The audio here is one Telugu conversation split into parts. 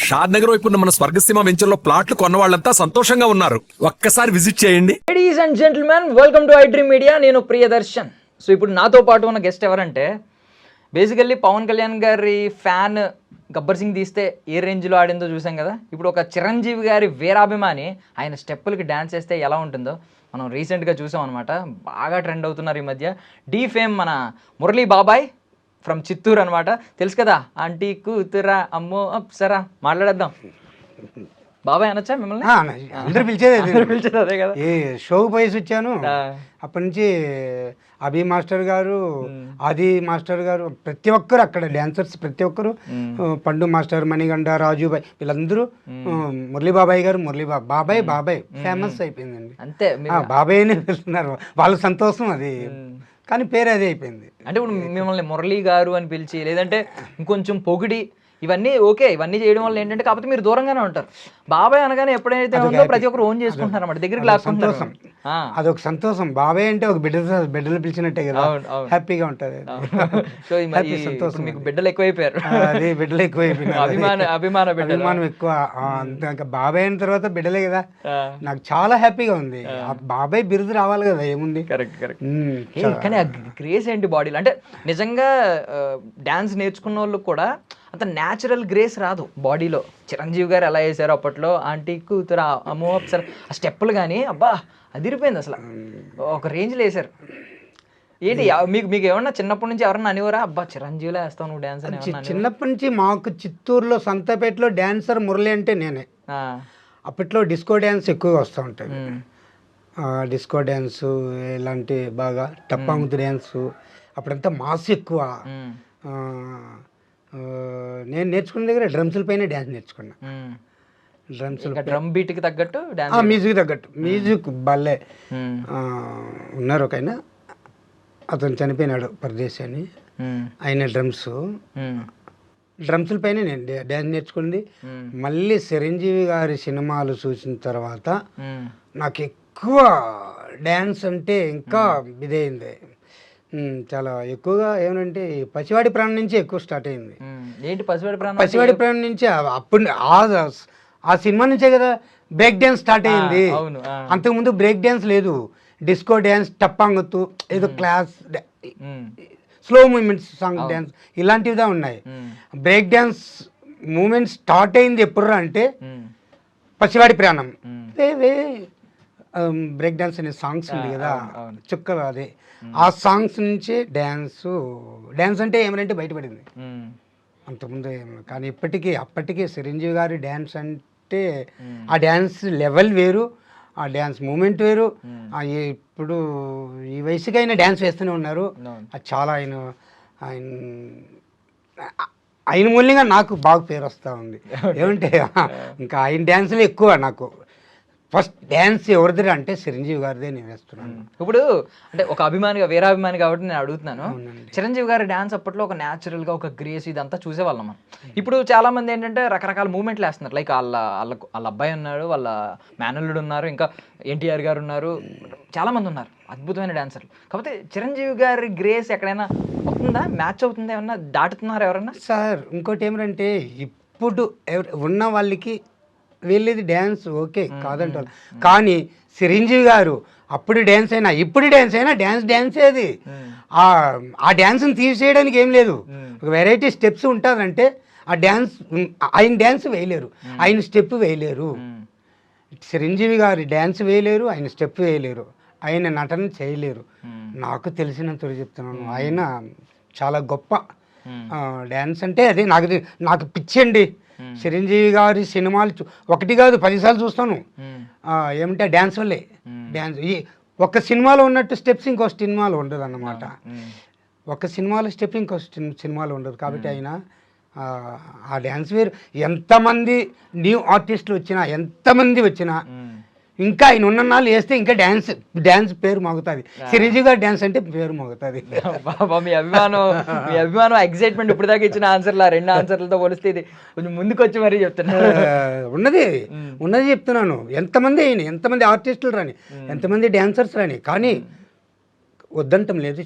షాద్ నగర్ వైపు ఉన్న మన స్వర్గసీమ వెంచర్లో ప్లాట్లు కొన్న వాళ్ళంతా సంతోషంగా ఉన్నారు. ఒక్కసారి విజిట్ చేయండి. Ladies and gentlemen, welcome to iDream media. నేను ప్రియదర్శన్. సో ఇప్పుడు నాతో పాటు ఉన్న గెస్ట్ ఎవరంటే బేసికల్లీ పవన్ కళ్యాణ్ గారి ఫ్యాన్. గబ్బర్ సింగ్ తీస్తే ఏ రేంజ్లో ఆడిందో చూసాం కదా. ఇప్పుడు ఒక చిరంజీవి గారి వీరాభిమాని ఆయన స్టెప్పులకి డ్యాన్స్ చేస్తే ఎలా ఉంటుందో మనం రీసెంట్గా చూసాం అనమాట. బాగా ట్రెండ్ అవుతున్నారు ఈ మధ్య. డీ ఫేమ్ మన మురళీ బాబాయ్ ఫ్రమ్ చిత్తూరు అనమాట. తెలుసు కదా, ఆంటీ కూతురా అమ్మో అప్సరా. మాట్లాడేద్దాం. బాబాయ్ అనొచ్చా మిమ్మల్ని? అందరూ పిలిచేది అదే కదా. ఏ షోకి పోయేసి వచ్చాను. అప్పటి నుంచి అభి మాస్టర్ గారు, ఆది మాస్టర్ గారు, ప్రతి ఒక్కరు అక్కడ డాన్సర్స్ ప్రతి ఒక్కరు, పండు మాస్టర్, మణిగండ, రాజుబాయ్, వీళ్ళందరూ మురళీ బాబాయ్ గారు, బాబాయ్ ఫేమస్ అయిపోయిందండి. అంతే, బాబాయ్ అని పిలుస్తున్నారు. వాళ్ళ సంతోషం అది, కానీ పేరు అదే అయిపోయింది. అంటే ఇప్పుడు మిమ్మల్ని మురళీ గారు అని పిలిచి లేదంటే ఇంకొంచెం పొగిడి ఇవన్నీ ఓకే, ఇవన్నీ చేయడం వల్ల ఏంటంటే కాకపోతే మీరు దూరంగానే ఉంటారు. బాబాయ్ అనగానే ఎప్పుడైతే ఉందో ప్రతి ఒక్కరు ఓన్ చేసుకుంటున్నారు అన్నమాట, దగ్గరికి లాక్కుంటారు. అదొక సంతోషం. బాబాయ్ అంటే ఒక బిడ్డలు పిలిచినట్టే కదా, హ్యాపీగా ఉంటది. సో సంతోషం. మీకు బిడ్డలు ఎక్కువైపోయారు. అదే బిడ్డలు ఎక్కువైపోయినారు, అభిమానం ఎక్కువ. ఇంకా బాబాయ్ అయిన తర్వాత బిడ్డలే కదా. నాకు చాలా హ్యాపీగా ఉంది. బాబాయ్ బిరుదు రావాలి కదా, ఏముంది. కానీ ఆ గ్రేస్ ఏంటి బాడీలో, అంటే నిజంగా డాన్స్ నేర్చుకున్న వాళ్ళు కూడా అంత న్యాచురల్ గ్రేస్ రాదు బాడీలో. చిరంజీవి గారు ఎలా వేసారో అప్పట్లో, ఆంటీ కూతురు అమ్మో అప్సరా, ఆ స్టెప్పులు కానీ అబ్బా అదిరిపోయింది అసలు. ఒక రేంజ్లో వేసారు. ఏంటి మీకు ఏమన్నా చిన్నప్పటి నుంచి ఎవరన్నా అనేవారా, అబ్బా చిరంజీవిలో వేస్తావు నువ్వు డాన్స్ అని? చిన్నప్పటి నుంచి మాకు చిత్తూరులో సంతపేటలో డాన్సర్ మురళి అంటే నేనే. అప్పట్లో డిస్కో డ్యాన్స్ ఎక్కువగా వస్తూ ఉంటుంది. డిస్కో డ్యాన్సు ఇలాంటి బాగా టప్పాంగుతు డ్యాన్సు అప్పుడంతా మాస్ ఎక్కువ. నేను నేర్చుకున్న దగ్గర డ్రమ్స్ల పైన డ్యాన్స్ నేర్చుకున్నా. డ్రమ్ బీట్కి తగ్గట్టు మ్యూజిక్ తగ్గట్టు మ్యూజిక్ భలే ఉన్నారు. ఒక ఆయన, అతను చనిపోయినాడు పరదేశి అని. ఆయన డ్రమ్స్ల పైన నేను డ్యాన్స్ నేర్చుకుంది. మళ్ళీ చిరంజీవి గారి సినిమాలు చూసిన తర్వాత నాకు ఎక్కువ డ్యాన్స్ అంటే ఇంకా ఇదైంది. చాలా ఎక్కువగా ఏమంటే పసివాడి ప్రాణం నుంచి ఎక్కువ స్టార్ట్ అయింది. ఏంటి పసివాడి ప్రాణం? పసివాడి ప్రాణం నుంచి అప్పుడు ఆ సినిమా నుంచే కదా బ్రేక్ డ్యాన్స్ స్టార్ట్ అయింది. అంతకుముందు బ్రేక్ డ్యాన్స్ లేదు, డిస్కో డ్యాన్స్, టప్పాంగత్తు, ఏదో class, slow movements, song dance ఇలాంటివిదా ఉన్నాయి. బ్రేక్ డ్యాన్స్ మూమెంట్ స్టార్ట్ అయింది ఎప్పుడు అంటే పసివాడి ప్రాణం. బ్రేక్ డ్యాన్స్ అనే సాంగ్స్ ఉంది కదా, చుక్కలు, అదే ఆ సాంగ్స్ నుంచి డ్యాన్స్ అంటే ఏమంటే బయటపడింది. అంతకుముందు కానీ అప్పటికీ చిరంజీవి గారి డ్యాన్స్ అంటే ఆ డ్యాన్స్ లెవెల్ వేరు, ఆ డ్యాన్స్ మూమెంట్ వేరు. ఇప్పుడు ఈ వయసుకి ఆయన డ్యాన్స్ వేస్తూనే ఉన్నారు. అది చాలా ఆయన మూల్యంగా నాకు బాగా పేరు వస్తూ ఉంది. ఏమంటే ఇంకా ఆయన డ్యాన్స్లో ఎక్కువ నాకు ఫస్ట్ డ్యాన్స్ ఎవరిది అంటే చిరంజీవి గారిదే నేను వేస్తున్నాను. ఇప్పుడు అంటే ఒక అభిమానిగా, వీరాభిమాని కాబట్టి నేను అడుగుతున్నాను. చిరంజీవి గారి డ్యాన్స్ అప్పట్లో ఒక న్యాచురల్గా ఒక గ్రేస్ ఇదంతా చూసేవాళ్ళం మనం. ఇప్పుడు చాలా మంది ఏంటంటే రకరకాల మూమెంట్లు వేస్తున్నారు. లైక్ వాళ్ళ అబ్బాయి ఉన్నాడు, వాళ్ళ మేనల్లుడు ఉన్నారు, ఇంకా ఎన్టీఆర్ గారు ఉన్నారు, చాలామంది ఉన్నారు అద్భుతమైన డాన్సర్లు. కాకపోతే చిరంజీవి గారి గ్రేస్ ఎక్కడైనా అవుతుందా, మ్యాచ్ అవుతుందా, ఏమన్నా దాటుతున్నారు ఎవరన్నా? సార్ ఇంకోటి ఏమంటే ఇప్పుడు ఉన్న వాళ్ళకి వెళ్ళేది డ్యాన్స్ ఓకే కాదంటారు, కానీ చిరంజీవి గారు అప్పుడు డ్యాన్స్ అయినా ఇప్పుడు డ్యాన్స్ అయినా డ్యాన్సే అది. ఆ డ్యాన్స్ని తీసేయడానికి ఏం లేదు. ఒక వెరైటీ స్టెప్స్ ఉంటుందంటే ఆ డ్యాన్స్ ఆయన డ్యాన్స్ వేయలేరు, ఆయన స్టెప్ వేయలేరు. చిరంజీవి గారి డ్యాన్స్ వేయలేరు, ఆయన స్టెప్ వేయలేరు, ఆయన నటన చేయలేరు. నాకు తెలిసినంత చెప్తున్నాను, ఆయన చాలా గొప్ప డ్యాన్స్ అంటే అదే నాకు పిచ్చండి. చిరంజీవి గారి సినిమాలు ఒకటి కాదు 10 సార్లు చూస్తాను. ఏమంటే డ్యాన్స్ వల్లే. డ్యాన్స్ ఒక సినిమాలో ఉన్నట్టు స్టెప్స్ ఇంకో సినిమాలో ఉండదు అన్నమాట. ఒక సినిమాలో స్టెప్ ఇంకో సినిమాలో ఉండదు. కాబట్టి ఆయన ఆ డ్యాన్స్ వేరు. ఎంతమంది న్యూ ఆర్టిస్టులు వచ్చినా, ఎంతమంది వచ్చినా ఇంకా ఆయన ఉన్న నాళ్ళు వేస్తే ఇంకా డ్యాన్స్ పేరు మోగుతుంది. చిరంజీవి గారి డ్యాన్స్ అంటే పేరు మోగుతుంది. మీ అభిమానం ఎగ్జైట్మెంట్ ఇప్పుడు దాకా ఇచ్చిన ఆన్సర్లు, 2 ఆన్సర్లతో పోలిస్తే ఇది కొంచెం ముందుకు వచ్చి మరీ చెప్తున్నారు. ఉన్నది చెప్తున్నాను. ఎంతమంది ఆర్టిస్టులు రాని, ఎంతమంది డ్యాన్సర్స్ రాని, కానీ వద్దంటం లేదు,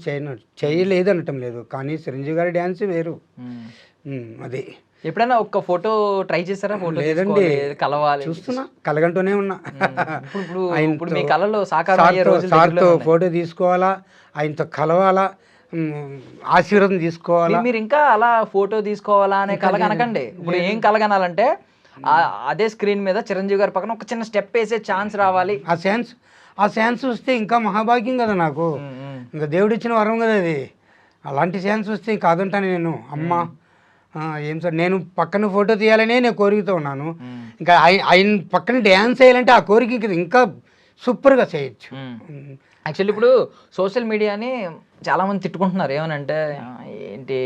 చేయలేదు అనటం లేదు, కానీ చిరంజీవి గారి డ్యాన్స్ వేరు. అది ఎప్పుడైనా ఒక్క ఫోటో ట్రై చేశారా? ఫోటో లేదండి, కలవాలి చూస్తున్నా, కలగంటూనే ఉన్నా. ఇప్పుడు మీ కళలో సాకారం అయ్యే రోజులు సార్తో ఫోటో తీసుకోవాలా, ఆయనతో కలవాలా, ఆశీర్వాదం తీసుకోవాలా. మీరు ఇంకా అలా ఫోటో తీసుకోవాలా అనే కళ కనకండి. ఇప్పుడు ఏం కళ కనాలంటే అదే స్క్రీన్ మీద చిరంజీవి గారి పక్కన ఒక చిన్న స్టెప్ వేసే ఛాన్స్ రావాలి. ఆ ఛాన్స్ వస్తే ఇంకా మహాభాగ్యం కదా నాకు, ఇంకా దేవుడు ఇచ్చిన వరం కదా అది. అలాంటి ఛాన్స్ వస్తే కాదంటాను నేను. అమ్మ ఏం సార్, నేను పక్కన ఫోటో తీయాలనే నేను కోరికతో ఉన్నాను. ఇంకా ఆయన పక్కన డ్యాన్స్ చేయాలంటే ఆ కోరిక ఇంకా సూపర్గా చేయొచ్చు. యాక్చువల్లీ ఇప్పుడు సోషల్ మీడియాని చాలామంది తిట్టుకుంటున్నారు. ఏమనంటే ఏంటి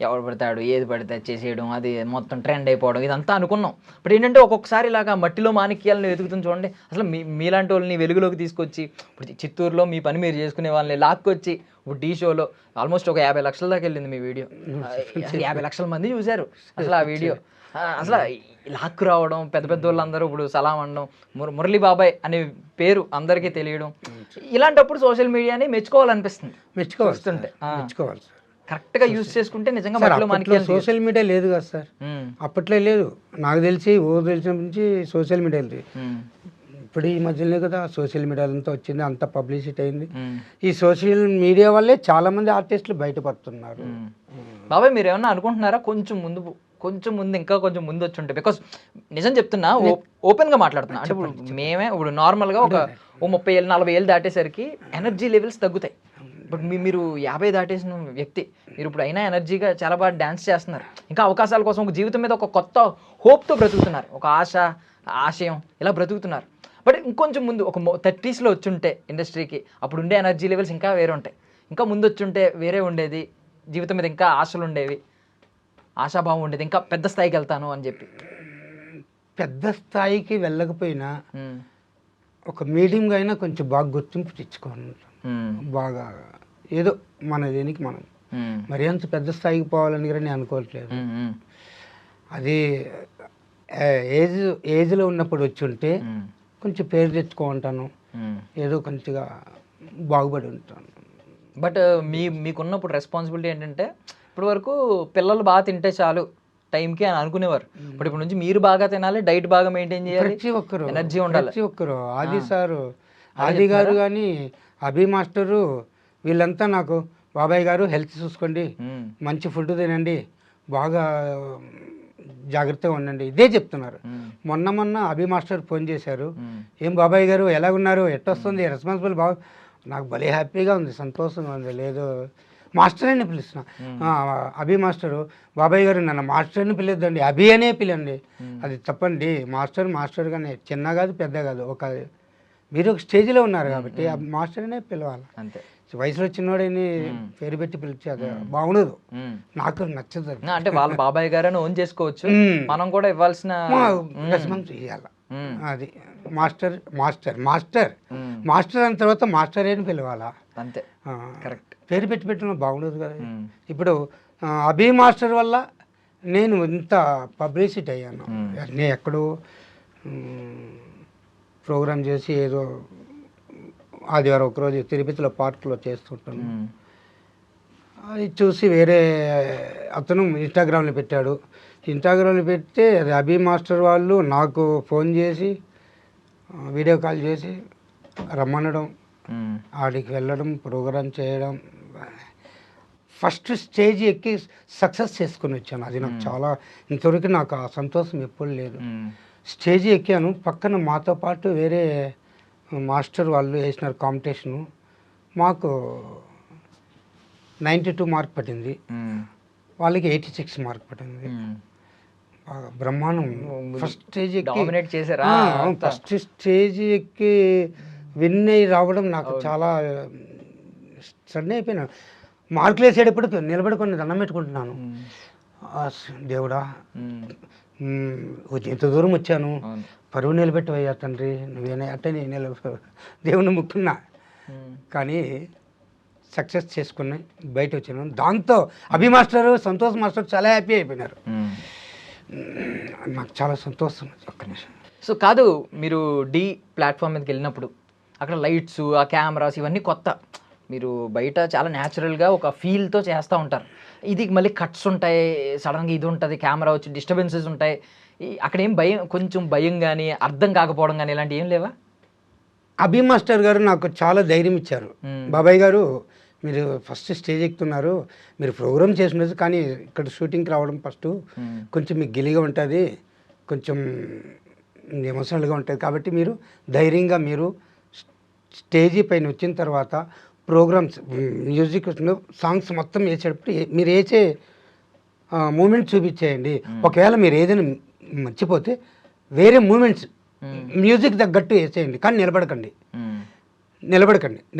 ఎవడు పడతాడు ఏది పడితే చేసేయడం, అది మొత్తం ట్రెండ్ అయిపోవడం, ఇదంతా అనుకున్నాం. ఇప్పుడు ఏంటంటే ఒక్కొక్కసారి ఇలాగా మట్టిలో మాణిక్యాలను వెతుకుతుంది చూడండి. అసలు మీలాంటి వాళ్ళని వెలుగులోకి తీసుకొచ్చి ఇప్పుడు చిత్తూరులో మీ పని మీరు చేసుకునే వాళ్ళని లాక్కొచ్చి ఇప్పుడు ఢీ షోలో ఆల్మోస్ట్ ఒక 50 లక్షల దాకా వెళ్ళింది మీ వీడియో. 50 లక్షల మంది చూశారు అసలు ఆ వీడియో. అసలు లాక్కు రావడం, పెద్ద పెద్ద వాళ్ళందరూ ఇప్పుడు సలాం అనడం, మురళీ బాబాయ్ అనే పేరు అందరికీ తెలియడం, ఇలాంటప్పుడు సోషల్ మీడియాని మెచ్చుకోవాలనిపిస్తుంది. మెచ్చుకోవాలి సార్, కరెక్ట్గా యూజ్ చేసుకుంటే నిజంగా మట్టిలో మనకి. సోషల్ మీడియా లేదు కదా సార్, అప్పట్లో లేదు. నాకు తెలిసి తెలిసిన నుంచి సోషల్ మీడియా లేదు. ఇప్పుడు ఈ మధ్యలో కదా సోషల్ మీడియాలంతా వచ్చింది, అంత పబ్లిసిటీ అయింది. ఈ సోషల్ మీడియా వల్లే చాలా మంది ఆర్టిస్టులు బయటపడుతున్నారు. బాబాయ్ మీరు ఏమన్నా అనుకుంటున్నారా కొంచెం ముందు ఇంకా కొంచెం ముందు వచ్చి ఉంటే? బికాస్ నిజం చెప్తున్నా, ఓపెన్గా మాట్లాడుతున్నా. అంటే ఇప్పుడు మేమే ఇప్పుడు నార్మల్గా ఒక 30 ఏళ్ళు 40 ఏళ్ళు దాటేసరికి ఎనర్జీ లెవెల్స్ తగ్గుతాయి. బట్ మీరు 50 దాటేసిన వ్యక్తి, మీరు ఇప్పుడు అయినా ఎనర్జీగా చాలా బాగా డ్యాన్స్ చేస్తున్నారు. ఇంకా అవకాశాల కోసం ఒక జీవితం మీద ఒక కొత్త హోప్తో బ్రతుకుతున్నారు, ఒక ఆశయం ఇలా బ్రతుకుతున్నారు. బట్ ఇంకొంచెం ముందు ఒక 30sలో వచ్చుంటే ఇండస్ట్రీకి, అప్పుడు ఉండే ఎనర్జీ లెవెల్స్ ఇంకా వేరే ఉంటాయి. ఇంకా ముందు వచ్చుంటే వేరే ఉండేది, జీవితం మీద ఇంకా ఆశలు ఉండేవి, ఆశాభావం ఉండేది, ఇంకా పెద్ద స్థాయికి వెళ్తాను అని చెప్పి. పెద్ద స్థాయికి వెళ్ళకపోయినా ఒక మీడియంగా అయినా కొంచెం బాగా గుర్తింపు తెచ్చుకోవాలి. బాగా ఏదో మన దేనికి మనం మరి అంత పెద్ద స్థాయికి పోవాలని కూడా నేను అనుకోవట్లేదు. అది ఏజ్లో ఉన్నప్పుడు వచ్చి ఉంటే కొంచెం పేరు తెచ్చుకుంటాను, ఏదో కొంచెంగా బాగుపడి ఉంటాను. బట్ మీకున్నప్పుడు రెస్పాన్సిబిలిటీ ఏంటంటే ఇప్పటి వరకు పిల్లలు బాగా తింటే చాలు టైంకి అని అనుకునేవారు. ఇప్పుడు నుంచి మీరు బాగా తినాలి, డైట్ బాగా మెయింటైన్ చేయాలి, ప్రతి ఒక్కరు ఎనర్జీ ఉండాలి. ప్రతి ఒక్కరు ఆది సారు, ఆది గారు కానీ, అభి మాస్టరు, వీళ్ళంతా నాకు బాబాయ్ గారు హెల్త్ చూసుకోండి, మంచి ఫుడ్ తినండి, బాగా జాగ్రత్తగా ఉండండి, ఇదే చెప్తున్నారు. మొన్న అభి మాస్టర్ ఫోన్ చేశారు, ఏం బాబాయ్ గారు ఎలాగున్నారు, ఎట్టొస్తుంది రెస్పాన్సిబుల్, బాగా నాకు భలే హ్యాపీగా ఉంది, సంతోషంగా ఉంది. లేదు మాస్టర్ అని పిలుస్తున్నా, అభి మాస్టరు, బాబాయ్ గారు నన్ను మాస్టర్ అని పిలవద్దండి, అభి అనే పిలండి, అది తప్పండి, మాస్టర్గానే, చిన్న కాదు పెద్ద కాదు, మీరు ఒక స్టేజ్లో ఉన్నారు కాబట్టి మాస్టర్ అనే పిలవాలి. అంతే, వయసులో చిన్నవాడని పేరు పెట్టి పిలిచి అది బాగుండదు, నాకు నచ్చదు. అంటే వాళ్ళ బాబాయ్ గారని ఓన్ చేసుకోవచ్చు, మనం కూడా ఇవ్వాల్సిన రెస్పాన్స్ ఇవ్వాలి. అది మాస్టర్ మాస్టర్ మాస్టర్ మాస్టర్ అయిన తర్వాత మాస్టర్ అని పిలవాలా, అంతే, కరెక్ట్. పేరు పెట్టి పెట్టిన బాగుండదు కదా. ఇప్పుడు అభి మాస్టర్ వల్ల నేను ఇంత పబ్లిసిటీ అయ్యాను. నేను ఎక్కడో ప్రోగ్రామ్ చేసి ఏదో ఆదివారం ఒకరోజు తిరుపతిలో పార్క్లో చేస్తుంటాను, అది చూసి వేరే అతను ఇన్స్టాగ్రామ్లో పెట్టాడు. ఇన్స్టాగ్రామ్లో పెడితే అది అభి మాస్టర్ వాళ్ళు నాకు ఫోన్ చేసి వీడియో కాల్ చేసి రమ్మనడం, ఆడికి వెళ్ళడం, ప్రోగ్రామ్ చేయడం, ఫస్ట్ స్టేజ్ ఎక్కి సక్సెస్ చేసుకుని వచ్చాను. అది నాకు చాలా, ఇంతవరకు నాకు ఆ సంతోషం ఎప్పుడు లేదు. స్టేజ్ ఎక్కాను, పక్కన మాతో పాటు వేరే మాస్టర్ వాళ్ళు వేసినారు కాంపిటీషను, మాకు 92 మార్క్ పట్టింది, వాళ్ళకి 86 మార్క్ పట్టింది. బ్రహ్మాండం. ఫస్ట్ స్టేజ్ ఎక్కి ఫస్ట్ స్టేజ్ ఎక్కి విన్ అయ్యి రావడం నాకు చాలా సడన్ అయిపోయినా. మార్కులు వేసేటప్పుడు నిలబడుకొని దండం పెట్టుకుంటున్నాను, దేవుడా ఇంత దూరం వచ్చాను, పరువు నిలబెట్టవయ్యా తండ్రి, నువ్వేనా అట్టే నేను దేవుని ముక్కున్నా. కానీ సక్సెస్ చేసుకుని బయట వచ్చాను. దాంతో అభి మాస్టర్, సంతోష్ మాస్టర్ చాలా హ్యాపీ అయిపోయినారు. నాకు చాలా సంతోషం. ఒక్క నిమిషం. సో కాదు, మీరు డి ప్లాట్ఫామ్ మీదకి వెళ్ళినప్పుడు అక్కడ లైట్స్, ఆ కెమెరాస్ ఇవన్నీ కొత్త, మీరు బయట చాలా న్యాచురల్గా ఒక ఫీల్తో చేస్తూ ఉంటారు. ఇది మళ్ళీ కట్స్ ఉంటాయి, సడన్గా ఇది ఉంటుంది, కెమెరా వచ్చి డిస్టర్బెన్సెస్ ఉంటాయి, అక్కడ ఏం భయం, కొంచెం భయం కానీ అర్థం కాకపోవడం కానీ ఇలాంటివి ఏం లేవా? అభి మాస్టర్ గారు నాకు చాలా ధైర్యం ఇచ్చారు. బాబాయ్ గారు మీరు ఫస్ట్ స్టేజ్ ఎక్కుతున్నారు, మీరు ప్రోగ్రామ్ చేసినది, కానీ ఇక్కడ షూటింగ్కి రావడం ఫస్ట్ కొంచెం మీకు గిలిగా ఉంటుంది, కొంచెం ఎమోషనల్గా ఉంటుంది, కాబట్టి మీరు ధైర్యంగా మీరు స్టేజీ పైన వచ్చిన తర్వాత ప్రోగ్రామ్స్ మ్యూజిక్ సాంగ్స్ మొత్తం వేసేటప్పుడు మీరు వేసే మూమెంట్ చూపించేయండి. ఒకవేళ మీరు ఏదైనా మర్చిపోతే వేరే మూమెంట్స్ మ్యూజిక్ తగ్గట్టు వేసేయండి, కానీ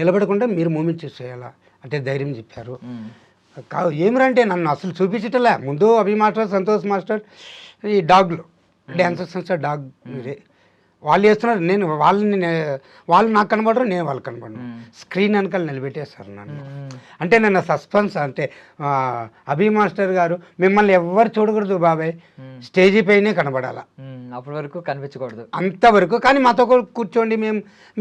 నిలబడకుండా మీరు మూమెంట్స్ చేయాలా అంటే ధైర్యం చెప్పారు. ఏమిరంటే నన్ను అసలు చూపించటలే. ముందు అభి మాస్టర్, సంతోష్ మాస్టర్, ఈ డాగ్లు డ్యాన్సర్స్ అంతా డాగ్ వాళ్ళు వేస్తున్నారు, వాళ్ళు నాకు కనబడరు, నేను వాళ్ళకి కనబడను. స్క్రీన్ వెనకాల నిలబెట్టేస్తారు నన్ను. అంటే నన్ను సస్పెన్స్ అంటే అభి మాస్టర్ గారు మిమ్మల్ని ఎవ్వరు చూడకూడదు బాబాయ్, స్టేజీ పైనే కనబడాలా, అప్పటి వరకు కనిపించకూడదు అంతవరకు. కానీ మాతో కూర్చోండి,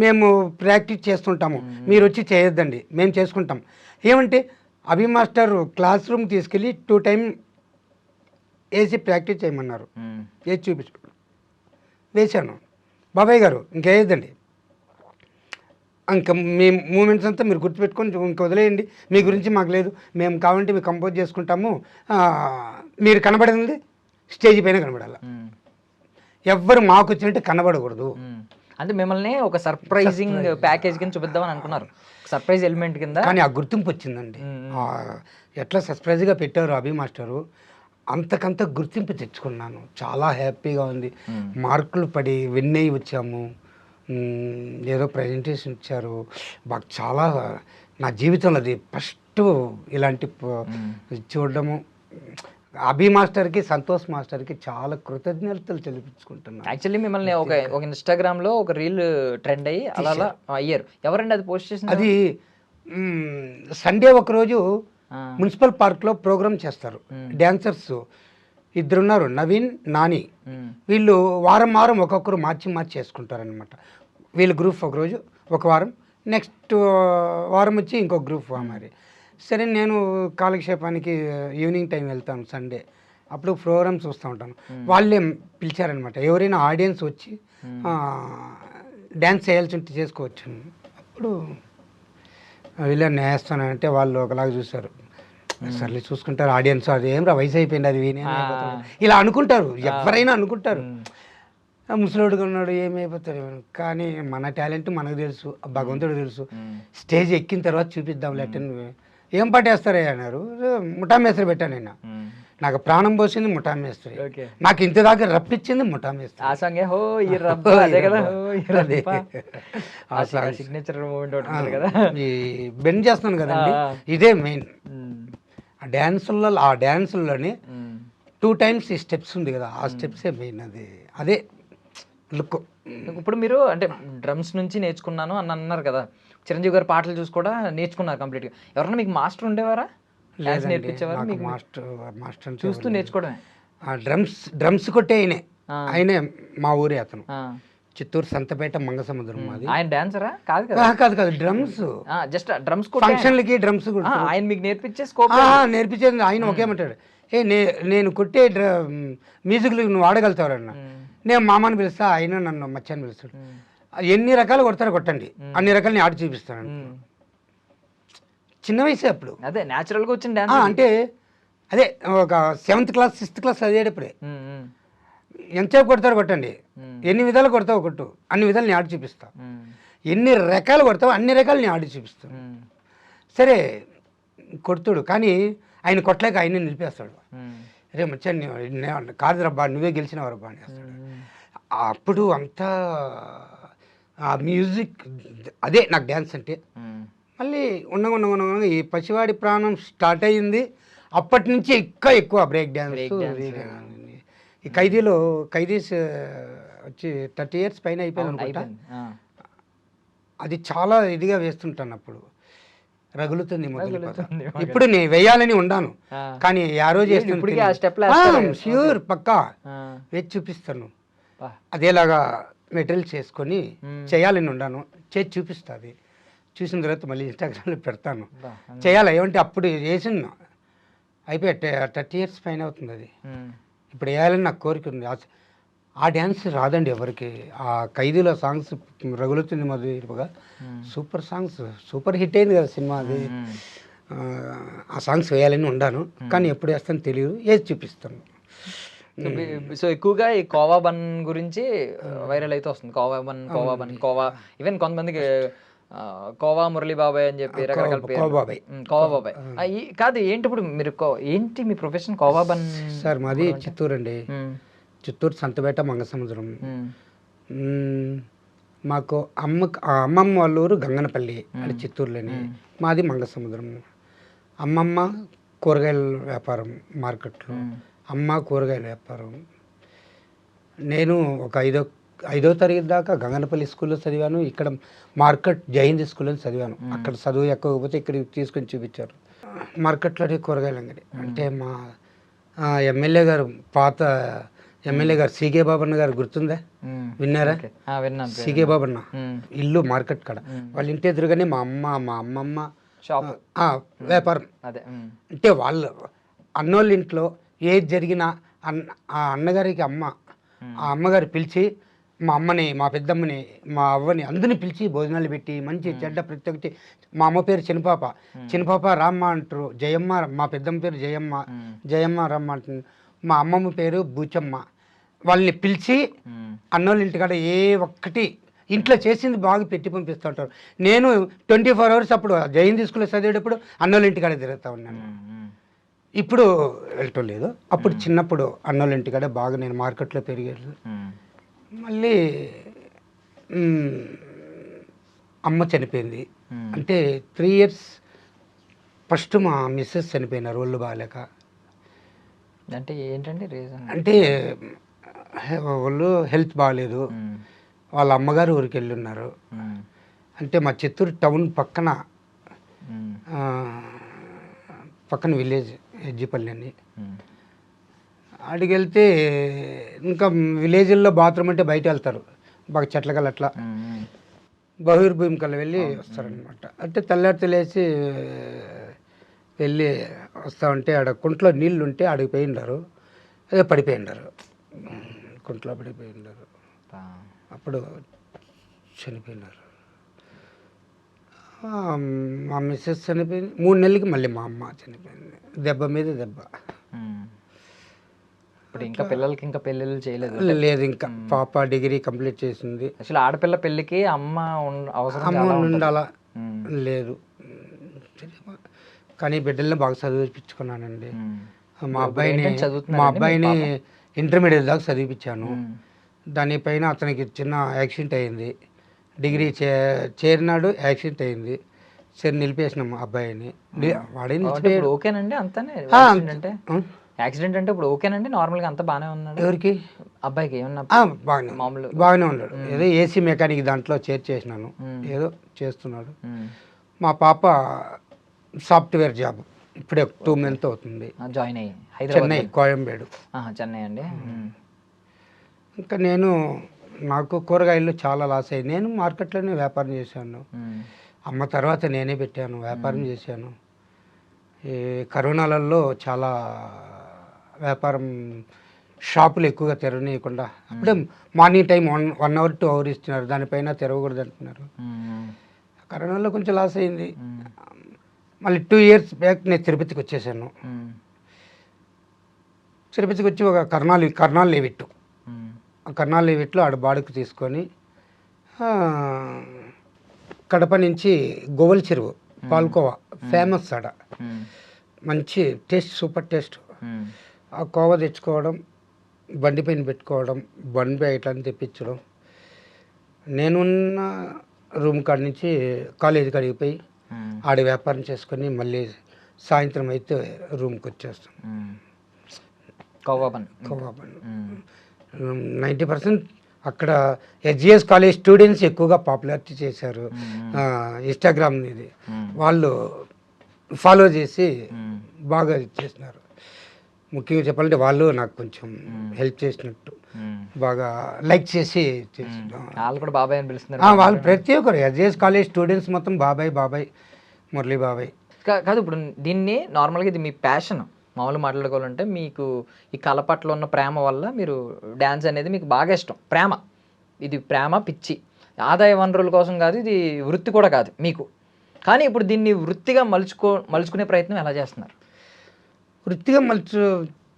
మేము ప్రాక్టీస్ చేస్తుంటాము, మీరు వచ్చి చేయొద్దండి, మేము చేసుకుంటాం. ఏమంటే అభి మాస్టర్ క్లాస్ రూమ్ తీసుకెళ్ళి 2 టైమ్ వేసి ప్రాక్టీస్ చేయమన్నారు, వేసి చూపించు వేశాను. బాబాయ్ గారు ఇంకేయద్దండి, ఇంకా మీ మూమెంట్స్ అంతా మీరు గుర్తుపెట్టుకొని ఇంక వదిలేయండి, మీ గురించి మాకు లేదు, మేము కావాలంటే మేము కంపోజ్ చేసుకుంటాము, మీరు కనబడింది స్టేజ్ పైన కనబడాలి, ఎవ్వరు మాకు వచ్చినట్టు కనబడకూడదు. అంటే మిమ్మల్ని ఒక సర్ప్రైజింగ్ ప్యాకేజ్ కింద చూపిద్దామని అనుకున్నారు, సర్ప్రైజ్ ఎలిమెంట్ కింద. కానీ ఆ గుర్తింపు వచ్చిందండి, ఎట్లా సర్ప్రైజ్గా పెట్టారు అభి మాస్టరు, అంతకంత గుర్తింపు తెచ్చుకున్నాను, చాలా హ్యాపీగా ఉంది. మార్కులు పడి విన్ అయ్యి వచ్చాము, ఏదో ప్రజెంటేషన్ ఇచ్చారు, మాకు చాలా నా జీవితంలో అది ఫస్ట్ ఇలాంటి చూడడము. అభి మాస్టర్కి, సంతోష్ మాస్టర్కి చాలా కృతజ్ఞతలు తెలిపించుకుంటున్నాను. యాక్చువల్లీ మిమ్మల్ని ఒక ఇన్స్టాగ్రామ్లో ఒక రీల్ ట్రెండ్ అయ్యి అలా అయ్యారు. ఎవరండి అది పోస్ట్ చేసింది? అది సండే ఒకరోజు మున్సిపల్ పార్క్లో ప్రోగ్రామ్ చేస్తారు, డ్యాన్సర్స్ 2 ఉన్నారు, నవీన్, నాని. వీళ్ళు వారం ఒక్కొక్కరు మార్చి చేసుకుంటారనమాట. వీళ్ళ గ్రూప్ ఒకరోజు ఒక వారం, నెక్స్ట్ వారం వచ్చి ఇంకో గ్రూప్ మరి. సరే నేను కాలక్షేపానికి ఈవినింగ్ టైం వెళ్తాను సండే, అప్పుడు ప్రోగ్రామ్ చూస్తూ ఉంటాను. వాళ్ళే పిలిచారనమాట, ఎవరైనా ఆడియన్స్ వచ్చి డ్యాన్స్ చేయాల్సి ఉంటే చేసుకోవచ్చు. అప్పుడు వీళ్ళని నేస్తానంటే వాళ్ళు ఒకలాగా చూశారు, సర్లే చూసుకుంటారు ఆడియన్స్, అది ఏమరా వయసు అయిపోయింది, అది వీనే ఇలా అనుకుంటారు, ఎవరైనా అనుకుంటారు. ముసలోడుగా ఉన్నాడు ఏమైపోతాడు, కానీ మన టాలెంట్ మనకు తెలుసు, భగవంతుడు తెలుసు. స్టేజ్ ఎక్కిన తర్వాత చూపిద్దాం లేటన్. ఏం పాట వేస్తారే అన్నారు, ముఠా మేస్త్రి పెట్టాను నేను. నాకు ప్రాణం పోసింది ముఠా మేస్త్రి, నాకు ఇంత దాకా రప్పించింది ముఠా మేస్త్రి. ఆ సాంగ్ సిగ్నేచర్ మూమెంట్ కదా, ఈ బెండ్ చేస్తున్నాను కదండి, ఇదే మెయిన్. ఆ డ్యాన్సుల్లోని 2 టైమ్స్ ఈ స్టెప్స్ ఉంది కదా, ఆ స్టెప్సే మెయిన్. అదే లుక్. ఇప్పుడు మీరు అంటే డ్రమ్స్ నుంచి నేర్చుకున్నాను అని అన్నారు కదా, చిరంజీవి గారి పాటలు చూసి కూడా నేర్చుకున్నారు కంప్లీట్గా. ఎవరన్నా మీకు మాస్టర్ ఉండేవారా, డాన్స్ నేర్పించేవారు మీకు? మాస్టర్ చూస్తూ నేర్చుకోవడమే. డ్రమ్స్ కొట్టే ఆయనే మా ఊరే, అతను చిత్తూరు సంతపేట మంగసముద్రం. అది ఆయన డాన్సరా? కాదు కదా. కాదు డ్రమ్స్, జస్ట్ డ్రమ్స్ ఫంక్షన్లకి డ్రమ్స్ ఆయన మీకు నేర్పించే స్కోప్ నేర్పించేది. ఆయన ఒకేమంటాడు, నేను కొట్టే మ్యూజిక్లు నువ్వు ఆడగలుగుతావరన్న. నేను మామని పిలుస్తా, ఆయన నన్ను మచ్చని పిలుస్తాడు. ఎన్ని రకాలు కొడతారో కొట్టండి, అన్ని రకాలు నేను ఆడి చూపిస్తాను. చిన్న వయసే అప్పుడు, అదే న్యాచురల్గా వచ్చిన డాన్స్. అంటే అదే ఒక 7th క్లాస్ 6th క్లాస్ చదివేటప్పుడే ఎంతసేపు కొడతారో కొట్టండి, ఎన్ని విధాలు కొడతావో కొట్టు, అన్ని విధాలు నేను ఆడి చూపిస్తా, ఎన్ని రకాలు కొడతావో అన్ని రకాలు నేను ఆడి చూపిస్తాను. సరే కొడుతుడు, కానీ ఆయన కొట్టలేక ఆయన నిలిపేస్తాడు. రే మచ్చాన్ని కాదు రబ్బా, నువ్వే గెలిచినవు రబ్బా అని వేస్తాడు. అప్పుడు అంతా ఆ మ్యూజిక్, అదే నాకు డ్యాన్స్ అంటే. మళ్ళీ ఉండగా ఈ పసివాడి ప్రాణం స్టార్ట్ అయ్యింది, అప్పటి నుంచి ఎక్కువ బ్రేక్ డ్యాన్స్. ఈ ఖైదీస్ వచ్చి 30 years పైన అయిపోయింది అనుకుంటా. అది చాలా ఇదిగా వేస్తుంటాను, అప్పుడు రగులుతుంది మొదలు. ఇప్పుడు నేను వేయాలని ఉండాను, కానీ ఆ రోజు ష్యూర్ పక్కా వేసి చూపిస్తాను. అదేలాగా మెటీరియల్ చేసుకొని చేయాలని ఉండాను, చేసి చూపిస్తుంది. చూసిన తర్వాత మళ్ళీ ఇన్స్టాగ్రామ్లో పెడతాను. చేయాలి ఏమంటే అప్పుడు చేసిన అయిపోయి 30 years పైన అవుతుంది అది. ఇప్పుడు వేయాలని నాకు కోరిక ఉంది. ఆ డ్యాన్స్ రాదండి ఎవరికి. ఆ ఖైదీలో సాంగ్స్ రగులుతుంది మధుగా సూపర్ సాంగ్స్, సూపర్ హిట్ అయింది కదా సినిమా అది. ఆ సాంగ్స్ వేయాలని ఉండాను, కానీ ఎప్పుడు వేస్తాను తెలియదు, వేసి చూపిస్తాను. సో ఎక్కువగా ఈ కోవా బన్ గురించి వైరల్ అయితే వస్తుంది. Khoa bun, khoa bun, khoa. Even కొంతమందికి కోవా మురళీ బాబాయ్ అని చెప్పి రకరకాల పేరు. కోవా బాబాయ్ కాదు. ఏంటి ఇప్పుడు మీరు ఏంటి మీ ప్రొఫెషన్? కోవా బన్ సార్ మాది చిత్తూరు అండి. చిత్తూరు సంతపేట మంగసముద్రం. మాకు అమ్మమ్మ వాళ్ళ ఊరు గంగనపల్లి, అది చిత్తూరులోని. మాది మంగసముద్రం. అమ్మమ్మ కూరగాయల వ్యాపారం మార్కెట్లో, అమ్మ కూరగాయల వ్యాపారం. నేను ఒక ఐదో తరగతి దాకా గంగనపల్లి స్కూల్లో చదివాను. ఇక్కడ మార్కెట్ జైహింద్ స్కూల్లో చదివాను. అక్కడ చదువు ఎక్కకపోతే ఇక్కడ తీసుకొని చూపించారు. మార్కెట్లోనే కూరగాయల అంగడి. అంటే మా ఎమ్మెల్యే గారు, పాత ఎమ్మెల్యే గారు సీకే బాబన్న గారు గుర్తుందా? విన్నారా? సీకే బాబన్న ఇల్లు మార్కెట్ కాడ. వాళ్ళ ఇంటి ఎదురుగానే మా అమ్మమ్మ వ్యాపారం. అంటే వాళ్ళు అన్నోళ్ళ ఇంట్లో ఏది జరిగినా ఆ అన్నగారికి ఆ అమ్మగారు పిలిచి మా అమ్మని, మా పెద్దమ్మని, మా అవ్వని అందరిని పిలిచి భోజనాలు పెట్టి మంచి చెడ్డ ప్రతి ఒక్కటి. మా అమ్మ పేరు చిన్నపాప రామ్మ అంటారు. జయమ్మ, మా పెద్దమ్మ పేరు జయమ్మ రామ్మ అంటుంది. మా అమ్మమ్మ పేరు బూచమ్మ. వాళ్ళని పిలిచి అన్నోళ్ళ ఇంటికాడ ఏ ఒక్కటి ఇంట్లో చేసింది బాగా పెట్టి పంపిస్తూ ఉంటారు. నేను 24 hours అప్పుడు జైహింద్ స్కూల్లో చదివేటప్పుడు అన్నోళ్ళ ఇంటికాడ తిరుగుతూ ఉన్నాను. ఇప్పుడు వెళ్ళటం లేదు. అప్పుడు చిన్నప్పుడు అన్నోళ్ళ ఇంటికాడ బాగా నేను మార్కెట్లో పెరిగాను. మళ్ళీ అమ్మ చనిపోయింది. అంటే 3 years ఫస్ట్ మా మిస్సెస్ చనిపోయినారు ఒళ్ళు బాగాలేక. అంటే ఏంటండి రీజన్? అంటే వాళ్ళు హెల్త్ బాగాలేదు. వాళ్ళ అమ్మగారు ఊరికి వెళ్ళి ఉన్నారు. అంటే మా చిత్తూరు టౌన్ పక్కన విలేజ్ ఎజ్జిపల్లి అని. అడిగి వెళ్తే ఇంకా విలేజ్ల్లో బాత్రూమ్ అంటే బయట వెళ్తారు, బాగా చెట్ల కల్లా అట్లా బహిర్భూమి కల్లా వెళ్ళి వస్తారనమాట. అంటే తెల్లారితేలేసి వెళ్ళి వస్తూ ఉంటే ఆడ కుంట్లో నీళ్ళు ఉంటే ఆడికి పోయి ఉండారు. అదే పడిపోయి ఉండారు, కుంట్లో పడిపోయి ఉండారు. అప్పుడు చనిపోయినారు. మా మిస్సెస్ చనిపోయింది. 3 నెలలకి మళ్ళీ మా అమ్మ చనిపోయింది. దెబ్బ మీద దెబ్బ. ఇప్పుడు ఇంకా పిల్లలకి ఇంకా పెళ్ళిళ్ళు చేయలేదు? లేదు, ఇంకా పాప డిగ్రీ కంప్లీట్ చేసింది. అసలు ఆడపిల్ల పెళ్ళికి అమ్మ అవసరం ఉండాలా? లేదు, కానీ బిడ్డల్ని బాగా చదివిపించుకున్నానండి. మా అబ్బాయిని ఇంటర్మీడియట్ దాకా చదివిపించాను. దానిపైన అతనికి చిన్న యాక్సిడెంట్ అయింది. డిగ్రీ చేరినాడు, యాక్సిడెంట్ అయింది. సరే నిలిపేసినాం అబ్బాయిని. వాడే ఓకేనండి అంతానే? యాక్సిడెంట్ అంటే ఇప్పుడు ఓకేనండి, నార్మల్గా అంతా బాగానే ఉన్నాడు? ఎవరికి? అబ్బాయికి ఏమన్నా? బాగానే ఉన్నాడు. ఏదో ఏసీ మెకానిక్ దాంట్లో చేర్చేసినాను, ఏదో చేస్తున్నాడు. మా పాప సాఫ్ట్వేర్ జాబ్ ఇప్పుడే 2 months అవుతుంది జాయిన్ అయ్యి. చెన్నై, కోయంబేడు. చెన్నై అండి. ఇంకా నాకు కూరగాయలు చాలా లాస్ అయ్యి నేను మార్కెట్లోనే వ్యాపారం చేశాను. అమ్మ తర్వాత నేనే పెట్టాను, వ్యాపారం చేశాను. ఈ కరోనాలలో చాలా వ్యాపారం, షాపులు ఎక్కువగా తెరవనీయకుండా అప్పుడే మార్నింగ్ టైం 1 hour 2 hours ఇస్తున్నారు, దానిపైన తెరవకూడదు అంటున్నారు. కరోనాలో కొంచెం లాస్ అయింది. మళ్ళీ 2 years బ్యాక్ నేను తిరుపతికి వచ్చేసాను. తిరుపతికి వచ్చి ఒక కర్నాల్ లేవిట్టు, ఆ కర్నాల్ లేవిట్లో ఆడ బాడుకు తీసుకొని కడప నుంచి గోవల చెరువు పాల్కోవా ఫేమస్ ఆడ, మంచి టేస్ట్, సూపర్ టేస్ట్. ఆ కోవా తెచ్చుకోవడం, బండి పైన పెట్టుకోవడం, బండి ఇట్లా తెప్పించడం. నేనున్న రూమ్ కాడ నుంచి కాలేజీ కాడికి పోయి ఆడ వ్యాపారం చేసుకొని మళ్ళీ సాయంత్రం అయితే రూమ్కి వచ్చేస్తాం. కోవా బన్ 90% అక్కడ హెచ్జిఎస్ కాలేజ్ స్టూడెంట్స్ ఎక్కువగా పాపులారిటీ చేశారు. ఇన్స్టాగ్రామ్ ఇది వాళ్ళు ఫాలో చేసి బాగా చేసినారు. ముఖ్యంగా చెప్పాలంటే వాళ్ళు నాకు కొంచెం హెల్ప్ చేసినట్టు, బాగా లైక్ చేసి వాళ్ళు కూడా బాబాయ్ అని పిలుస్తున్నారు. వాళ్ళు ప్రతి ఒక్కరు హెచ్జిఎస్ కాలేజ్ స్టూడెంట్స్ మొత్తం బాబాయ్ మురళీ బాబాయ్. కాదు, ఇప్పుడు దీన్ని నార్మల్గా ఇది మీ ప్యాషన్, మామూలు మాట్లాడుకోవాలంటే మీకు ఈ కళ పట్ల ఉన్న ప్రేమ వల్ల మీరు డ్యాన్స్ అనేది మీకు బాగా ఇష్టం, ప్రేమ, ఇది ప్రేమ పిచ్చి, ఆదాయ వనరుల కోసం కాదు, ఇది వృత్తి కూడా కాదు మీకు. కానీ ఇప్పుడు దీన్ని వృత్తిగా మలుచుకునే ప్రయత్నం ఎలా చేస్తున్నారు? వృత్తిగా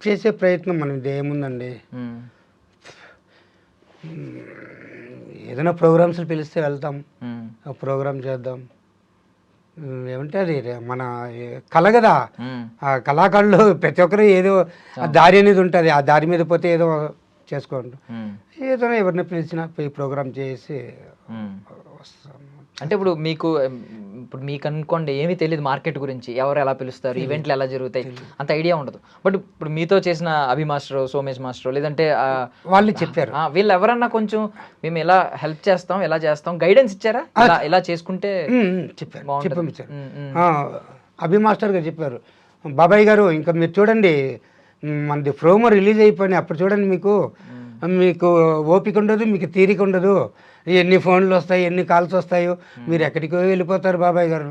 చేసే ప్రయత్నం మనది ఏముందండి, ఏదైనా ప్రోగ్రామ్స్ పిలిస్తే వెళ్తాం, ప్రోగ్రామ్ చేద్దాం. ఏమంటే అది మన కళ కదా, ఆ కళాకారులు ప్రతి ఒక్కరు ఏదో దారి అనేది ఉంటుంది, ఆ దారి మీద పోతే ఏదో చేసుకోండి, ఏదో ఎవరిని పిలిచినా పోయి ప్రోగ్రామ్ చేసి వస్తాం. అంటే ఇప్పుడు మీకు అనుకోండి ఏమీ తెలియదు మార్కెట్ గురించి, ఎవరు ఎలా పిలుస్తారు, ఈవెంట్లు ఎలా జరుగుతాయి, అంత ఐడియా ఉండదు. బట్ ఇప్పుడు మీతో చేసిన అభి మాస్టర్, సోమేష్ మాస్టర్, లేదంటే వాళ్ళు చెప్పారు, వీళ్ళు ఎవరన్నా కొంచెం మేము ఎలా హెల్ప్ చేస్తాం, ఎలా చేస్తాం, గైడెన్స్ ఇచ్చారా, ఇలా చేసుకుంటే చెప్పారు. అభి మాస్టర్ గారు చెప్పారు, బాబాయ్ గారు ఇంకా మీరు చూడండి, మనది ప్రోమో రిలీజ్ అయిపోయినాయి, అప్పుడు చూడండి మీకు ఓపిక ఉండదు, మీకు తీరిక ఉండదు, ఎన్ని ఫోన్లు వస్తాయి, ఎన్ని కాల్స్ వస్తాయో, మీరు ఎక్కడికో వెళ్ళిపోతారు బాబాయ్ గారు.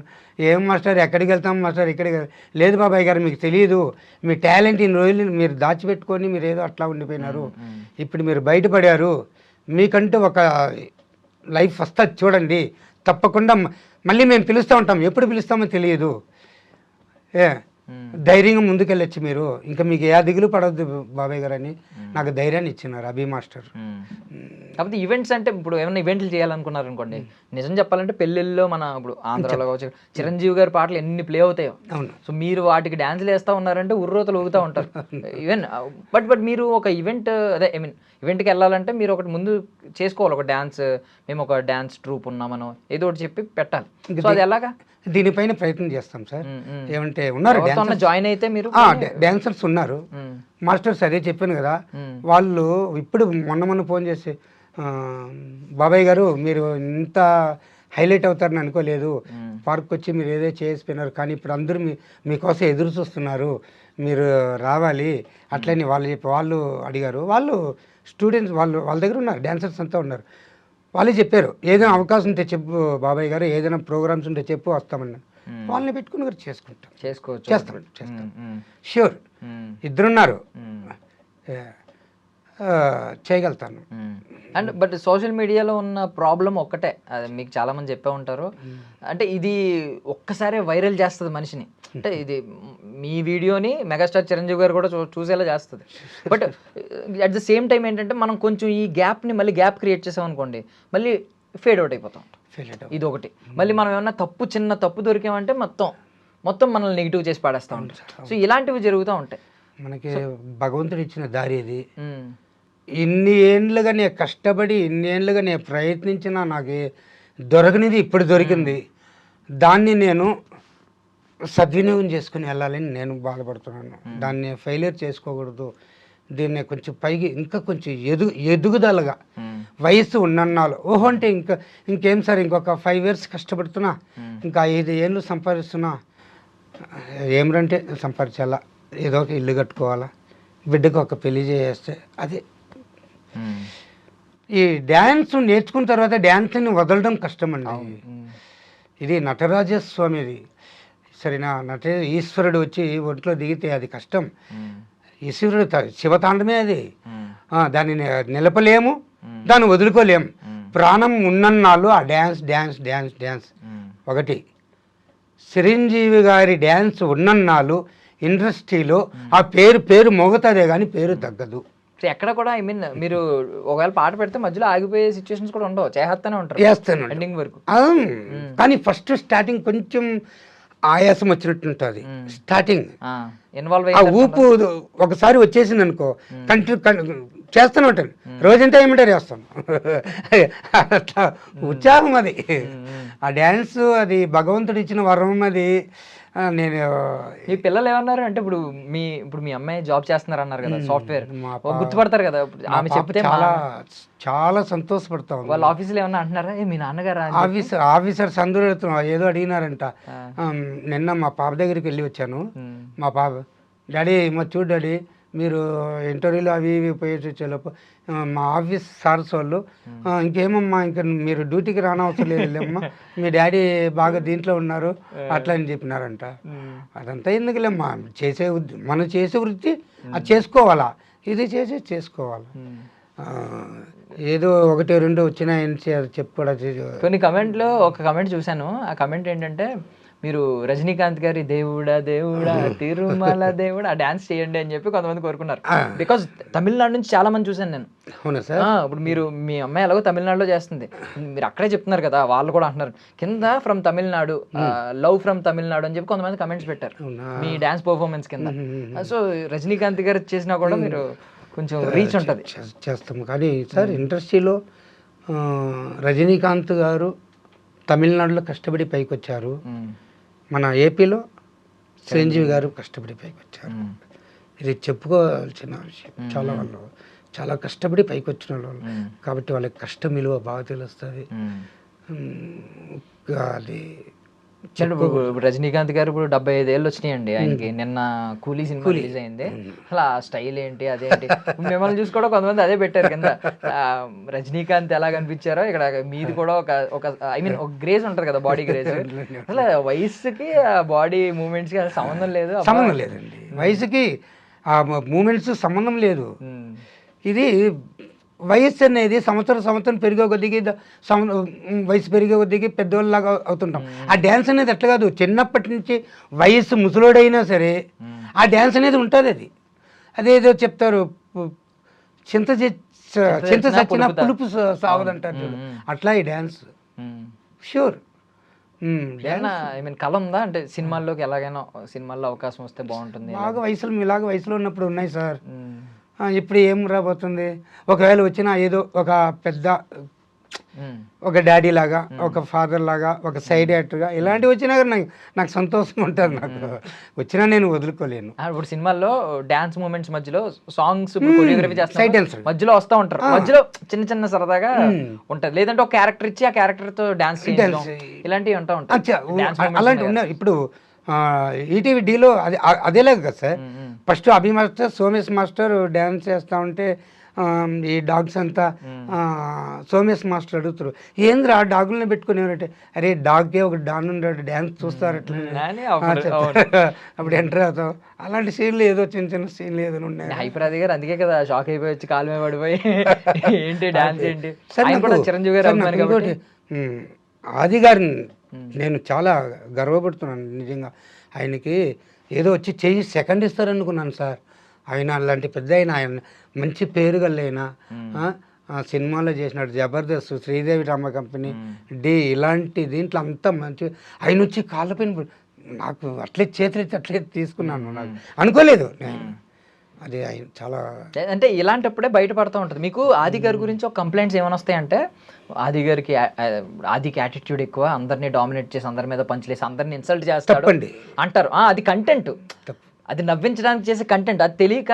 ఏం మాస్టర్ ఎక్కడికి వెళ్తాం మాస్టర్, ఇక్కడికి లేదు బాబాయ్ గారు, మీకు తెలియదు, మీ టాలెంట్ ఇన్ని రోజులు మీరు దాచిపెట్టుకొని మీరు ఏదో అట్లా ఉండిపోయినారు, ఇప్పుడు మీరు బయటపడారు, మీకంటూ ఒక లైఫ్ వస్తుంది చూడండి, తప్పకుండా మళ్ళీ మేము పిలుస్తూ ఉంటాం, ఎప్పుడు పిలుస్తామో తెలియదు, ధైర్యంగా ముందుకెళ్ళొచ్చు మీరు, ఇంకా మీకు ఏ దిగులు పడవద్దు బాబాయ్ గారు అని నాకు ధైర్యాన్ని ఇచ్చినారు అభి మాస్టర్. కాకపోతే ఈవెంట్స్ అంటే ఇప్పుడు ఏమైనా ఈవెంట్లు చేయాలనుకున్నారు అనుకోండి, నిజం చెప్పాలంటే పెళ్ళిళ్ళలో మన ఇప్పుడు ఆంధ్రాలో కావచ్చు చిరంజీవి గారి పాటలు ఎన్ని ప్లే అవుతాయో, సో మీరు వాటికి డ్యాన్స్లు వేస్తూ ఉన్నారంటే ఉర్రోతలు ఊగుతూ ఉంటారు ఈవెన్. బట్ మీరు ఒక ఈవెంట్ ఈవెంట్కి వెళ్ళాలంటే మీరు ఒకటి ముందు చేసుకోవాలి, ఒక డ్యాన్స్, మేము ఒక డ్యాన్స్ ట్రూప్ ఉన్నామనో ఏదో ఒకటి చెప్పి పెట్టాలి. సో అది ఎలాగా? దీనిపైన ప్రయత్నం చేస్తాం సార్. ఏమంటే ఉన్నారు జాయిన్ అయితే మీరు డాన్సర్స్ ఉన్నారు, మాస్టర్స్ అదే చెప్పాను కదా, వాళ్ళు ఇప్పుడు మొన్న ఫోన్ చేసి బాబాయ్ గారు మీరు ఇంత హైలైట్ అవుతారని అనుకోలేదు, పార్క్ వచ్చి మీరు ఏదో చేసిపోయినారు, కానీ ఇప్పుడు అందరూ మీకోసం ఎదురు చూస్తున్నారు, మీరు రావాలి అట్లని వాళ్ళు అడిగారు. వాళ్ళు స్టూడెంట్స్ వాళ్ళ దగ్గర ఉన్నారు, డాన్సర్స్ అంతా ఉన్నారు, వాళ్ళే చెప్పారు ఏదైనా అవకాశం ఉంటే చెప్పు బాబాయ్ గారు, ఏదైనా ప్రోగ్రామ్స్ ఉంటే చెప్పు వస్తామన్నారు, వాళ్ళని పెట్టుకుని గారు చేస్తాం ష్యూర్, ఇద్దరున్నారు చేయగలుగుతాను. అండ్ బట్ సోషల్ మీడియాలో ఉన్న ప్రాబ్లం ఒక్కటే, అది మీకు చాలా మంది చెప్పే ఉంటారు, అంటే ఇది ఒక్కసారే వైరల్ చేస్తుంది మనిషిని, అంటే ఇది మీ వీడియోని మెగాస్టార్ చిరంజీవి గారు కూడా చూసేలా చేస్తుంది. But at the same time ఏంటంటే మనం కొంచెం ఈ గ్యాప్ని మళ్ళీ గ్యాప్ క్రియేట్ చేసాం అనుకోండి, మళ్ళీ ఫేడ్ అవుట్ అయిపోతాం, ఇది ఒకటి. మళ్ళీ మనం ఏమన్నా చిన్న తప్పు దొరికామంటే మొత్తం మనల్ని నెగిటివ్ చేసి పాడేస్తూ ఉంటాం. సో ఇలాంటివి జరుగుతూ ఉంటాయి. మనకి భగవంతుడు ఇచ్చిన దారి ఇది, ఇన్ని ఏండ్లుగా నేను కష్టపడి ఇన్ని ఏండ్లుగా నేను ప్రయత్నించినా నాకు దొరకనిది ఇప్పుడు దొరికింది, దాన్ని నేను సద్వినియోగం చేసుకుని వెళ్ళాలని నేను బాధపడుతున్నాను, దాన్ని ఫెయిలియర్ చేసుకోకూడదు, దీన్ని కొంచెం పైకి ఇంకా కొంచెం ఎదుగుదలగా వయసు ఉన్నన్నాళ్ళు ఓహో అంటే ఇంకేం సార్ ఇంకొక 5 years కష్టపడుతున్నా, ఇంకా 5 ఏళ్ళు సంపాదిస్తున్నా, ఏమిటంటే సంపాదించాలా, ఏదో ఒక ఇల్లు కట్టుకోవాలా, బిడ్డకు ఒక పెళ్లి చేస్తే అదే. ఈ డ్యాన్స్ నేర్చుకున్న తర్వాత డ్యాన్స్ని వదలడం కష్టం అండి, ఇది నటరాజస్వామిది సరేనా, ఈశ్వరుడు వచ్చి ఒంట్లో దిగితే అది కష్టం, ఈశ్వరుడు శివతాండమే అది, దాన్ని నిలపలేము, దాన్ని వదులుకోలేము, ప్రాణం ఉన్నన్నాళ్ళు ఆ డ్యాన్స్ డ్యాన్స్ డ్యాన్స్ డ్యాన్స్. ఒకటి చిరంజీవి గారి డ్యాన్స్ ఉన్నన్నాళ్ళు ఇండస్ట్రీలో ఆ పేరు మోగుతుందే కానీ పేరు తగ్గదు. ఎక్కడ కూడా మీరు ఒకవేళ పాట పెడితే మధ్యలో ఆగిపోయే సిచ్యువేషన్స్ కూడా ఉండవు, చేస్తూనే ఉంటారు ఎండింగ్ వరకు. కానీ ఫస్ట్ స్టార్టింగ్ కొంచెం ఆయాసం వచ్చినట్టు ఉంటుంది, స్టార్టింగ్ ఆ ఊపు ఒకసారి వచ్చేసింది అనుకో చేస్తూనే ఉంటాను, రోజంతా ఏమంటారు చేస్తాను అట్లా ఉత్సాహం అది, ఆ డ్యాన్స్ అది భగవంతుడు ఇచ్చిన వరం అది. నేను మీ పిల్లలు ఏమన్నారు అంటే ఇప్పుడు మీ అమ్మాయి జాబ్ చేస్తున్నారు అన్నారు కదా, సాఫ్ట్వేర్ గుర్తుపడతారు కదా, ఆమె చెప్తే చాలా సంతోషపడతాం. వాళ్ళ ఆఫీసులో ఏమన్నా అంటున్నారా, మీ నాన్నగారు ఆఫీసర్స్ అందరూ ఏదో అడిగినారంట. నిన్న మా పాప దగ్గరికి వెళ్ళి వచ్చాను, మా పాప డాడీ చూడు డాడీ మీరు ఇంటర్వ్యూలో అవి ఇవి పోయేసి వచ్చేలోపు మా ఆఫీస్ సార్స్ వాళ్ళు ఇంకేమమ్మా ఇంకా మీరు డ్యూటీకి రానవసరం లేదులేమ్మా, మీ డాడీ బాగా దీంట్లో ఉన్నారు అట్లా అని చెప్పినారంట. అదంతా ఎందుకులేమ్మా, మనం చేసే వృత్తి అది చేసుకోవాలా, ఇది చేసుకోవాలా. ఏదో ఒకటి రెండు వచ్చినాయని చెప్పుకోవడం. కొన్ని కమెంట్లో ఒక కమెంట్ చూశాను. ఆ కమెంట్ ఏంటంటే, మీరు రజనీకాంత్ గారి దేవుడా దేవుడా తిరుమల దేవుడా ఆ డాన్స్ చేయండి అని చెప్పి కొంతమంది కోరుకున్నారు. బికాజ్ తమిళనాడు నుంచి చాలా మంది చూశాను నేను. అవునా సార్? ఇప్పుడు మీరు మీ అమ్మాయి ఎలాగో తమిళనాడులో చేస్తుంది, మీరు అక్కడే చెప్తున్నారు కదా, వాళ్ళు కూడా అంటున్నారు కింద from Tamil Nadu, love from Tamil Nadu అని చెప్పి కొంతమంది కమెంట్స్ పెట్టారు మీ డాన్స్ పర్ఫార్మెన్స్ కింద. సో రజనీకాంత్ గారు చేసినా కూడా మీరు కొంచెం రీచ్ ఉంటుంది. చేస్తాం కానీ సార్ ఇండస్ట్రీలో రజనీకాంత్ గారు తమిళనాడులో కష్టపడి పైకి వచ్చారు, మన ఏపీలో చిరంజీవి గారు కష్టపడి పైకి వచ్చారు. ఇది చెప్పుకోవాల్సిన విషయం. వాళ్ళు చాలా కష్టపడి పైకి వచ్చిన వాళ్ళు కాబట్టి వాళ్ళకి కష్టం విలువ బాగా తెలుస్తుంది. అది రజనీకాంత్ గారు ఇప్పుడు 75 ఏళ్ళు వచ్చినాయండి ఆయనకి. నిన్న కూలీ సినిమా రిలీజ్ అయింది. అసలు ఆ స్టైల్ ఏంటి అదేంటి, మిమ్మల్ని చూసి కూడా కొంతమంది అదే పెట్టారు కింద. రజనీకాంత్ ఎలా కనిపించారో ఇక్కడ మీది కూడా ఒక ఐ మీన్ ఒక గ్రేజ్ ఉంటుంది కదా, బాడీ గ్రేజ్. అసలు వయసుకి ఆ బాడీ మూమెంట్స్ కి సంబంధం లేదు. సంబంధం లేదండి, వయసుకి ఆ మూమెంట్స్ సంబంధం లేదు. ఇది వయస్సు అనేది సంవత్సరం పెరిగే కొద్దికి వయసు పెరిగే కొద్దికి పెద్దవాళ్ళలాగా అవుతుంటాం. ఆ డ్యాన్స్ అనేది అట్లా కాదు, చిన్నప్పటి నుంచి వయస్సు ముసలోడైనా సరే ఆ డ్యాన్స్ అనేది ఉంటుంది. అదేదో చెప్తారు, చింత చచ్చిన పులుపు సాగదంటారు, అట్లా ఈ డ్యాన్స్ ష్యూర్. ఐ మీన్ కళ ఉందా అంటే సినిమాల్లోకి ఎలాగైనా సినిమాల్లో అవకాశం వస్తే బాగుంటుంది? బాగా మీలాగా వయసులో ఉన్నప్పుడు ఉన్నాయి సార్. ఇప్పుడు ఏం రాబోతుంది, ఒకవేళ వచ్చినా ఏదో ఒక పెద్ద ఒక డాడీ లాగా, ఒక ఫాదర్ లాగా, ఒక సైడ్ యాక్టర్గా ఇలాంటివి వచ్చినా నాకు సంతోషం ఉంటుంది. నాకు వచ్చినా నేను వదులుకోలేను. ఇప్పుడు సినిమాల్లో డాన్స్ మూమెంట్స్ మధ్యలో సాంగ్స్ కొరియోగ్రఫీ చేస్తారు, మధ్యలో వస్తూ ఉంటారు, మధ్యలో చిన్న సరదాగా ఉంటది, లేదంటే ఒక క్యారెక్టర్ ఇచ్చి ఆ క్యారెక్టర్ తో డాన్స్ ఇలాంటివి ఉంటా ఉంటాయి. అలాంటివి ఉన్నాయి. ఇప్పుడు ఈటీవీ డీలో అదేలాగా కదా సార్, ఫస్ట్ అభి మాస్టర్ సోమేష్ మాస్టర్ డ్యాన్స్ చేస్తూ ఉంటే ఈ డాగ్స్ అంతా సోమేష్ మాస్టర్ అడుగుతారు, ఏంద్రా ఆ డాగుల్ని పెట్టుకుని ఏమంటే, అరే డాగ్కే ఒక డాన్ ఉన్నాడు డ్యాన్స్ చూస్తారు అట్లా అప్పుడు ఎంటర్ అవుతాం. అలాంటి సీన్లు ఏదో చిన్న సీన్లు ఏదో ఉన్నాయి. హైపరాది గారు అందుకే కదా షాక్ అయిపోయి వచ్చి కాలు మీద పడిపోయి ఏంటి డాన్స్ ఏంటి. చిరంజీవి గారు ఆది గారిని నేను చాలా గర్వపడుతున్నాను నిజంగా. ఆయనకి ఏదో వచ్చి చెయ్యి సెకండ్ ఇస్తారనుకున్నాను సార్. ఆయన అలాంటి పెద్ద ఆయన మంచి పేరు గల్లైనా సినిమాలో చేసినాడు, జబర్దస్త్, శ్రీదేవి డ్రామా కంపెనీ, డి ఇలాంటి దీంట్లో అంతా మంచి. ఆయన వచ్చి కాళ్ళపైన నాకు అట్లే చేతులెత్తి అట్లే తీసుకున్నాను, నాకు అనుకోలేదు. అది ఆయన చాలా అంటే ఇలాంటప్పుడే బయటపడుతూ ఉంటుంది. మీకు ఆది గారి గురించి ఒక కంప్లైంట్స్ ఏమైనా వస్తాయంటే, ఆదికి యాటిట్యూడ్ ఎక్కువ, అందరినీ డామినేట్ చేసి అందరి మీద పంచలేసి అందరిని ఇన్సల్ట్ చేస్తాడు అంటారు. అది కంటెంట్, అది నవ్వించడానికి చేసే కంటెంట్. అది తెలియక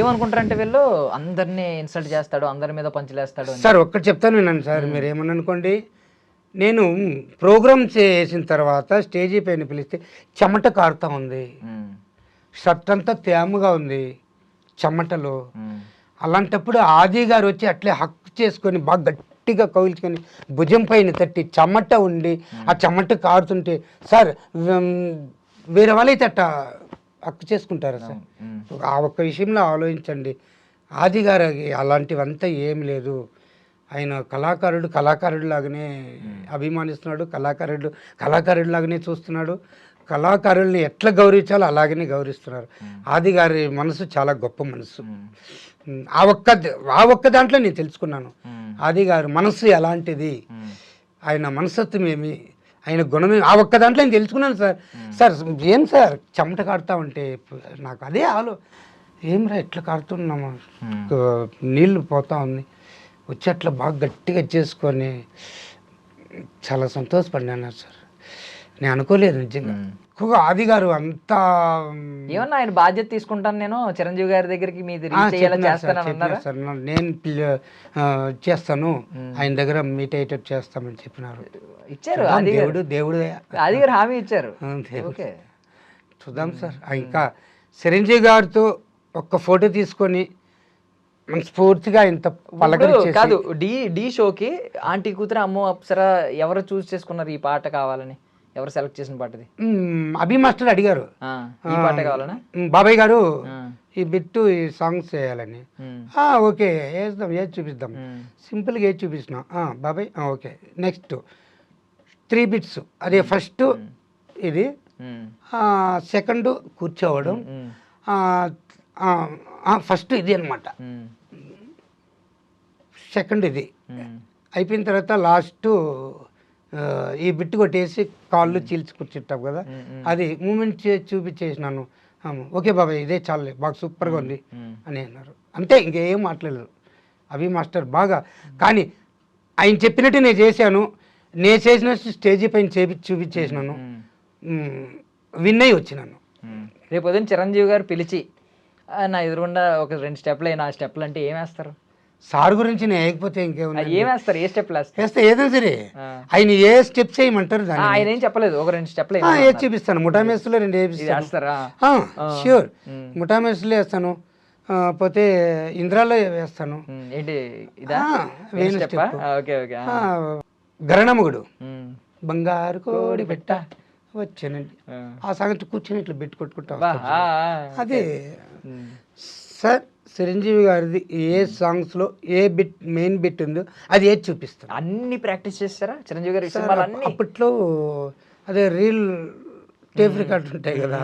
ఏమనుకుంటారంటే వీళ్ళు అందరినీ ఇన్సల్ట్ చేస్తాడు, అందరి మీద పంచలేస్తాడు. సార్ ఒక్కటి చెప్తాను వినండి సార్, మీరు ఏమన్నా అనుకోండి. నేను ప్రోగ్రామ్ చేసిన తర్వాత స్టేజీ పైన పిలిస్తే చెమట కారుతా ఉంది, షర్ట్ అంతా తేమగా ఉంది చెమటలో. అలాంటప్పుడు ఆది గారు వచ్చి అట్లే హక్కు చేసుకొని బాగా గట్టిగా కౌల్చుకొని భుజం పైన తట్టి చెమట ఉండి ఆ చెమట కారుతుంటే, సార్ వేరే వాళ్ళైతే అట్ట హక్కు చేసుకుంటారా సార్? ఆ ఒక్క విషయంలో ఆలోచించండి. ఆది గారికి అలాంటివంతా ఏమి లేదు. ఆయన కళాకారుడు లాగానే అభిమానిస్తున్నాడు, కళాకారుడు లాగానే చూస్తున్నాడు, కళాకారుల్ని ఎట్లా గౌరవించాలో అలాగనే గౌరవిస్తున్నారు. ఆది గారి మనసు చాలా గొప్ప మనసు. ఆ ఒక్క దాంట్లో నేను తెలుసుకున్నాను ఆది గారి మనసు ఎలాంటిది, ఆయన మనస్తత్వం ఏమి, ఆయన గుణమే, ఆ ఒక్క దాంట్లో నేను తెలుసుకున్నాను సార్. సార్ ఏం సార్ చెమట కారుతా ఉంటే నాకు అదే ఏమ్రా ఎట్లా కారుతున్నాము, నీళ్ళు పోతా ఉంది, వచ్చి అట్లా బాగా గట్టిగా చేసుకొని చాలా సంతోషపడినాను సార్. నేను అనుకోలేదు నిజంగా. ఆది గారు అంతా ఏమన్నా ఆయన బాధ్యత తీసుకుంటాను, నేను చిరంజీవి గారి దగ్గరికి నేను చేస్తాను, ఆయన దగ్గర మీట్ అయ్యేటట్టు చేస్తామని చెప్పినారు. ఇచ్చారు దేవుడు ఆది గారు హామీ ఇచ్చారు. చూద్దాం సార్. ఇంకా చిరంజీవి గారితో ఒక్క ఫోటో తీసుకొని మనస్ఫూర్తిగా ఇంత ఇప్పుడు పలకరించేసి కాదు డి షోకి ఆంటీ కూతురు అమ్మో అప్సరా ఎవరు చూస్ చేసుకున్నారు ఈ పాట కావాలని? ఎవరు సెలెక్ట్ చేసిన పాటది? అభి మాస్టర్ అడిగారు, ఈ పాట కావాలనా? బాబాయ్ గారు ఆ. ఈ బిట్టు ఈ సాంగ్స్ చేయాలని. ఉమ్. ఓకే వేద్దాం, ఏది చూపిద్దాం, సింపుల్గా ఏది చూపిస్తున్నాం బాబాయ్ ఓకే. నెక్స్ట్ 3 బిట్స్, అదే ఫస్ట్ ఇది, ఉమ్. సెకండ్ కూర్చోవడం, ఉమ్. ఫస్ట్ ఇది అనమాట, ఉమ్. సెకండ్ ఇది ఉమ్. అయిపోయిన తర్వాత లాస్ట్ ఈ బిట్టు కొట్టేసి కాళ్ళు చీల్చి కూర్చుంటాం కదా, అది మూమెంట్ చూపించేసినాను. ఓకే బాబాయ్ ఇదే చాలే, బాగా సూపర్గా ఉంది అని అన్నారు. అంతే, ఇంకేం మాట్లాడలేదు. అభి మాస్టర్ బాగా, కానీ ఆయన చెప్పినట్టు నేను చేశాను, నేను చేసినట్టు స్టేజీ పైన చూపించేసినాను, విన్ అయ్యి వచ్చినాను. రేపు ఉదయం చిరంజీవి గారు పిలిచి నా ఎదురుగుండా ఒక 2 స్టెప్లు అయినా ఆ స్టెప్లు అంటే ఏం వేస్తారు? సార్ గురించి నేను వేయకపోతే ఇంకేముంది, ఏం వేస్తారు? ఏ స్టెప్లు వేస్తారు? వేస్తే ఏదో సరే ఆయన ఏ స్టెప్స్ చేయమంటారు దాన్ని ఆయన ఏం చెప్పలేదు, ఒక 2 స్టెప్లు ఏది చూపిస్తాను. ముఠామేస్లో 2 వేపిస్తాను, వేస్తారా? ష్యూర్. ముఠామేస్లో వేస్తాను, పోతే ఇంద్రాలో వేస్తాను. ఏంటి ఇదా? Venu step? step. Okay okay. గరణముగుడు బంగారు కోడి పెట్ట వచ్చానండి, ఆ సంగతి కూర్చొని ఇట్లా పెట్టి కొట్టుకుంటా వస్తాను. అదే సార్ చిరంజీవి గారిది ఏ సాంగ్స్లో ఏ బిట్ మెయిన్ బిట్ ఉందో అది ఏది చూపిస్తాను. అన్ని ప్రాక్టీస్ చేస్తారా చిరంజీవి గారి సినిమాలు అన్ని? అప్పట్లో అదే రీల్ టేప్ రికార్డ్ ఉంటాయి కదా,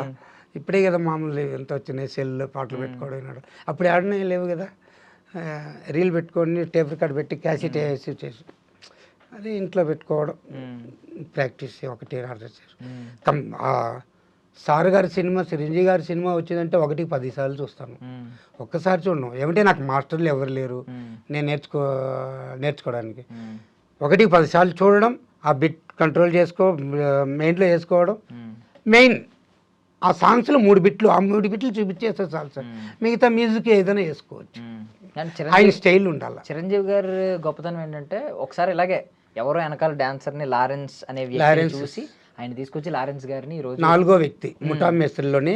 ఇప్పుడే కదా మామూలు ఎంత వచ్చినాయి, సెల్లో పాటలు పెట్టుకోవడం వినడం. అప్పుడు ఆడనే లేవు కదా, రీల్ పెట్టుకొని టేప్ రికార్డ్ పెట్టి క్యాసెట్ వేసి చేసి అది ఇంట్లో పెట్టుకోవడం, ప్రాక్టీస్ ఒకటి ఆర్డర్ చేసి. సార్ గారి సినిమా, చిరంజీవి గారి సినిమా వచ్చిందంటే 1కి 10 సార్లు చూస్తాను, ఒక్కసారి చూడను. ఏమంటే నాకు మాస్టర్లు ఎవరు లేరు నేను నేర్చుకోవడానికి. 1కి 10 సార్లు చూడడం, ఆ బిట్ కంట్రోల్ మెయిన్లో వేసుకోవడం. మెయిన్ ఆ సాంగ్స్లో 3 బిట్లు, ఆ 3 బిట్లు చూపించేస్తే చాలు సార్, మిగతా మ్యూజిక్ ఏదైనా వేసుకోవచ్చు. ఆయన స్టైల్ ఉండాలి. చిరంజీవి గారి గొప్పతనం ఏంటంటే ఒకసారి ఇలాగే ఎవరో వెనకాల డాన్సర్ని లారెన్స్ అనే వ్యక్తిని చూసి ఆయన తీసుకొచ్చి లారెన్స్ గారిని ఈ రోజు 4వ వ్యక్తి ముఠా మేస్త్రిలోని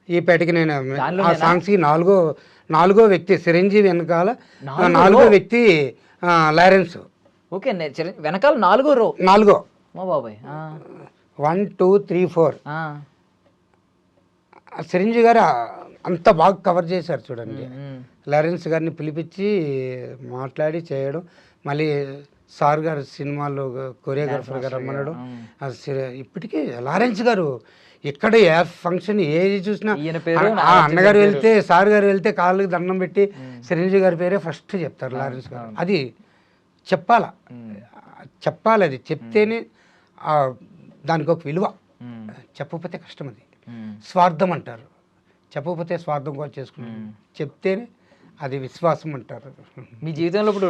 ఈ పేటకి నేను ఆ సాంగ్స్ కి 4వ వ్యక్తి చిరంజీవి వెనకాల 4వ వ్యక్తి లారెన్స్. ఓకే, వెనకాల 4వ రో, 4 మా బాబాయ్. 1 2 3 4 చిరంజీవి గారు అంత బాగా కవర్ చేశారు చూడండి. లారెన్స్ గారిని పిలిపించి మాట్లాడి చేయడం, మళ్ళీ సార్ గారు సినిమాలో కొరియోగ్రాఫర్ గారు రమ్మనడం. ఇప్పటికీ లారెన్స్ గారు ఎక్కడ ఏ ఫంక్షన్ ఏది చూసినా అన్నగారు వెళ్తే సార్ గారు వెళ్తే కాళ్ళకి దండం పెట్టి చిరంజీవి గారి పేరే ఫస్ట్ చెప్తారు లారెన్స్ గారు. అది చెప్పాలి, అది చెప్తేనే దానికి ఒక విలువ. చెప్పకపోతే కష్టం, అది స్వార్థం అంటారు. చెప్పకపోతే స్వార్థం కూడా చేసుకున్నాను, చెప్తేనే అది విశ్వాసం అంటారు. మీ జీవితంలో ఇప్పుడు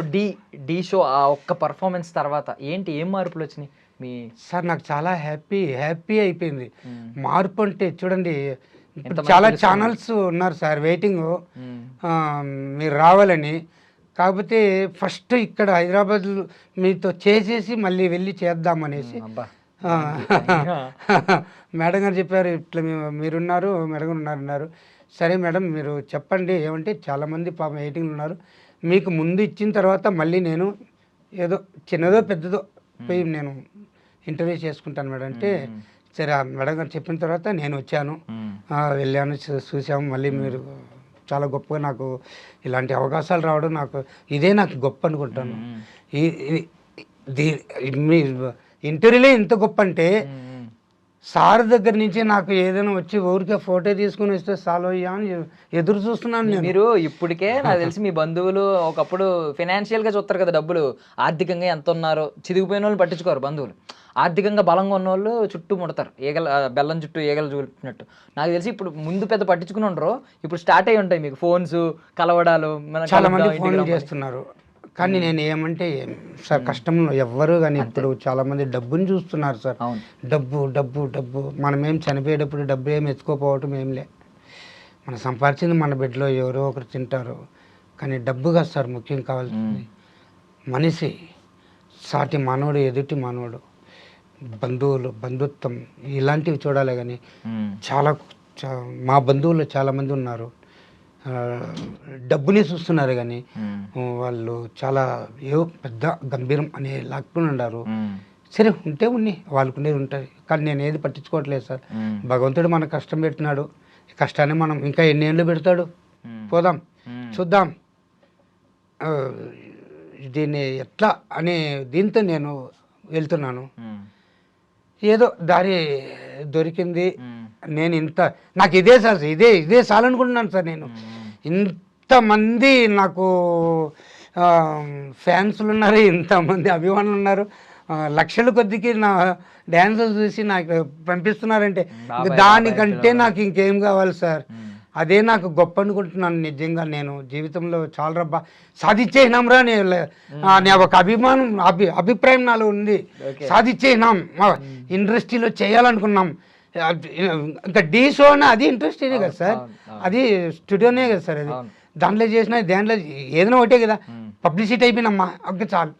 డి షో ఆ ఒక్క పర్ఫార్మెన్స్ తర్వాత ఏం మార్పులు వచ్చినాయి మీ? సార్ నాకు చాలా హ్యాపీ అయిపోయింది. మార్పు అంటే చూడండి, ఇప్పుడు చాలా ఛానల్స్ ఉన్నారు సార్ వెయిటింగ్ మీరు రావాలని. కాకపోతే ఫస్ట్ ఇక్కడ హైదరాబాద్ మీతో చేసేసి మళ్ళీ వెళ్ళి చేద్దామనేసి మేడం గారు చెప్పారు, ఇట్లా మీరున్నారు, మేడం గారు ఉన్నారు. సరే మేడం మీరు చెప్పండి ఏమంటే, చాలామంది పాపం వెయిటింగ్లు ఉన్నారు, మీకు ముందు ఇచ్చిన తర్వాత మళ్ళీ నేను ఏదో చిన్నదో పెద్దదో పోయి నేను ఇంటర్వ్యూ చేసుకుంటాను మేడం అంటే, సరే మేడం గారు చెప్పిన తర్వాత నేను వచ్చాను, వెళ్ళాను, చూసాము. మళ్ళీ మీరు చాలా గొప్పగా, నాకు ఇలాంటి అవకాశాలు రావడం నాకు గొప్ప అనుకుంటాను. మీ ఇంటర్వ్యూలే ఇంత గొప్ప అంటే, సార్ దగ్గర నుంచి నాకు ఏదైనా వచ్చి ఊరికే ఫోటో తీసుకుని వస్తే సాల్వ్ అయ్యా అని ఎదురు చూస్తున్నాను. మీరు ఇప్పటికే నాకు తెలిసి మీ బంధువులు ఒకప్పుడు ఫైనాన్షియల్గా చూస్తారు కదా, డబ్బులు ఆర్థికంగా ఎంత ఉన్నారో, చిదిగిపోయిన వాళ్ళు పట్టించుకోరు బంధువులు. ఆర్థికంగా బలంగా ఉన్న వాళ్ళు చుట్టూ ముడతారు, బెల్లం చుట్టూ ఈగలు చూపినట్టు. నాకు తెలిసి ఇప్పుడు ముందు పెద్ద పట్టించుకుని ఉండరు, ఇప్పుడు స్టార్ట్ అయ్యి ఉంటాయి మీకు ఫోన్స్, కలవడాలు. చాలా మంది ఫోన్లు చేస్తున్నారు, కానీ నేను ఏమంటే సార్ కష్టంలో ఎవ్వరు కానీ ఇప్పుడు చాలామంది డబ్బుని చూస్తున్నారు సార్. డబ్బు డబ్బు డబ్బు, మనమేం చనిపోయేటప్పుడు డబ్బు ఏం ఎత్తుకోపోవటం ఏంలే, మనం సంపాదించింది మన బిడ్డలో ఎవరో ఒకరు తింటారు. కానీ డబ్బు కాదు సార్ ముఖ్యం కావాల్సింది, మనిషి, సాటి మానవుడు, ఎదుటి మానవుడు, బంధువులు, బంధుత్వం, ఇలాంటివి చూడాలి. కానీ మా బంధువులు చాలామంది ఉన్నారు, డబ్బుని చూస్తున్నారు కానీ వాళ్ళు చాలా ఏవో పెద్ద గంభీరం అనే లాక్కుని ఉన్నారు. సరే ఉంటే ఉన్ని వాళ్ళకుండేది ఉంటుంది, కానీ నేను ఏది పట్టించుకోవట్లేదు సార్. భగవంతుడు మనకు కష్టం పెట్టినాడు, ఈ కష్టాన్ని మనం ఇంకా ఎన్ని ఏళ్ళు పెడతాడు, పోదాం చూద్దాం దీన్ని ఎట్లా అనే దీంతో నేను వెళ్తున్నాను. ఏదో దారి దొరికింది. నేను నాకు ఇదే సార్, ఇదే చాలనుకుంటున్నాను సార్. నేను ఇంతమంది నాకు ఫ్యాన్స్లు ఉన్నారు, ఇంతమంది అభిమానులు ఉన్నారు, లక్షల కొద్దికి నా డ్యాన్స్ చూసి నాకు పంపిస్తున్నారంటే దానికంటే నాకు ఇంకేం కావాలి సార్. అదే నాకు గొప్ప అనుకుంటున్నాను నిజంగా. నేను జీవితంలో చాలా రబ్బా సాధించేసినాంరా అనే ఒక అభిప్రాయం నాలో ఉంది. సాధించేసినాం, ఇండస్ట్రీలో చేయాలనుకున్నాం. ఇంకా డీ షో అన్న అది ఇంట్రెస్టే కదా సార్, అది స్టూడియోనే కదా సార్, అది దాంట్లో చేసిన దాంట్లో ఏదైనా ఒకటే కదా. పబ్లిసిటీ అయిపోయినమ్మా ఒక చాలు.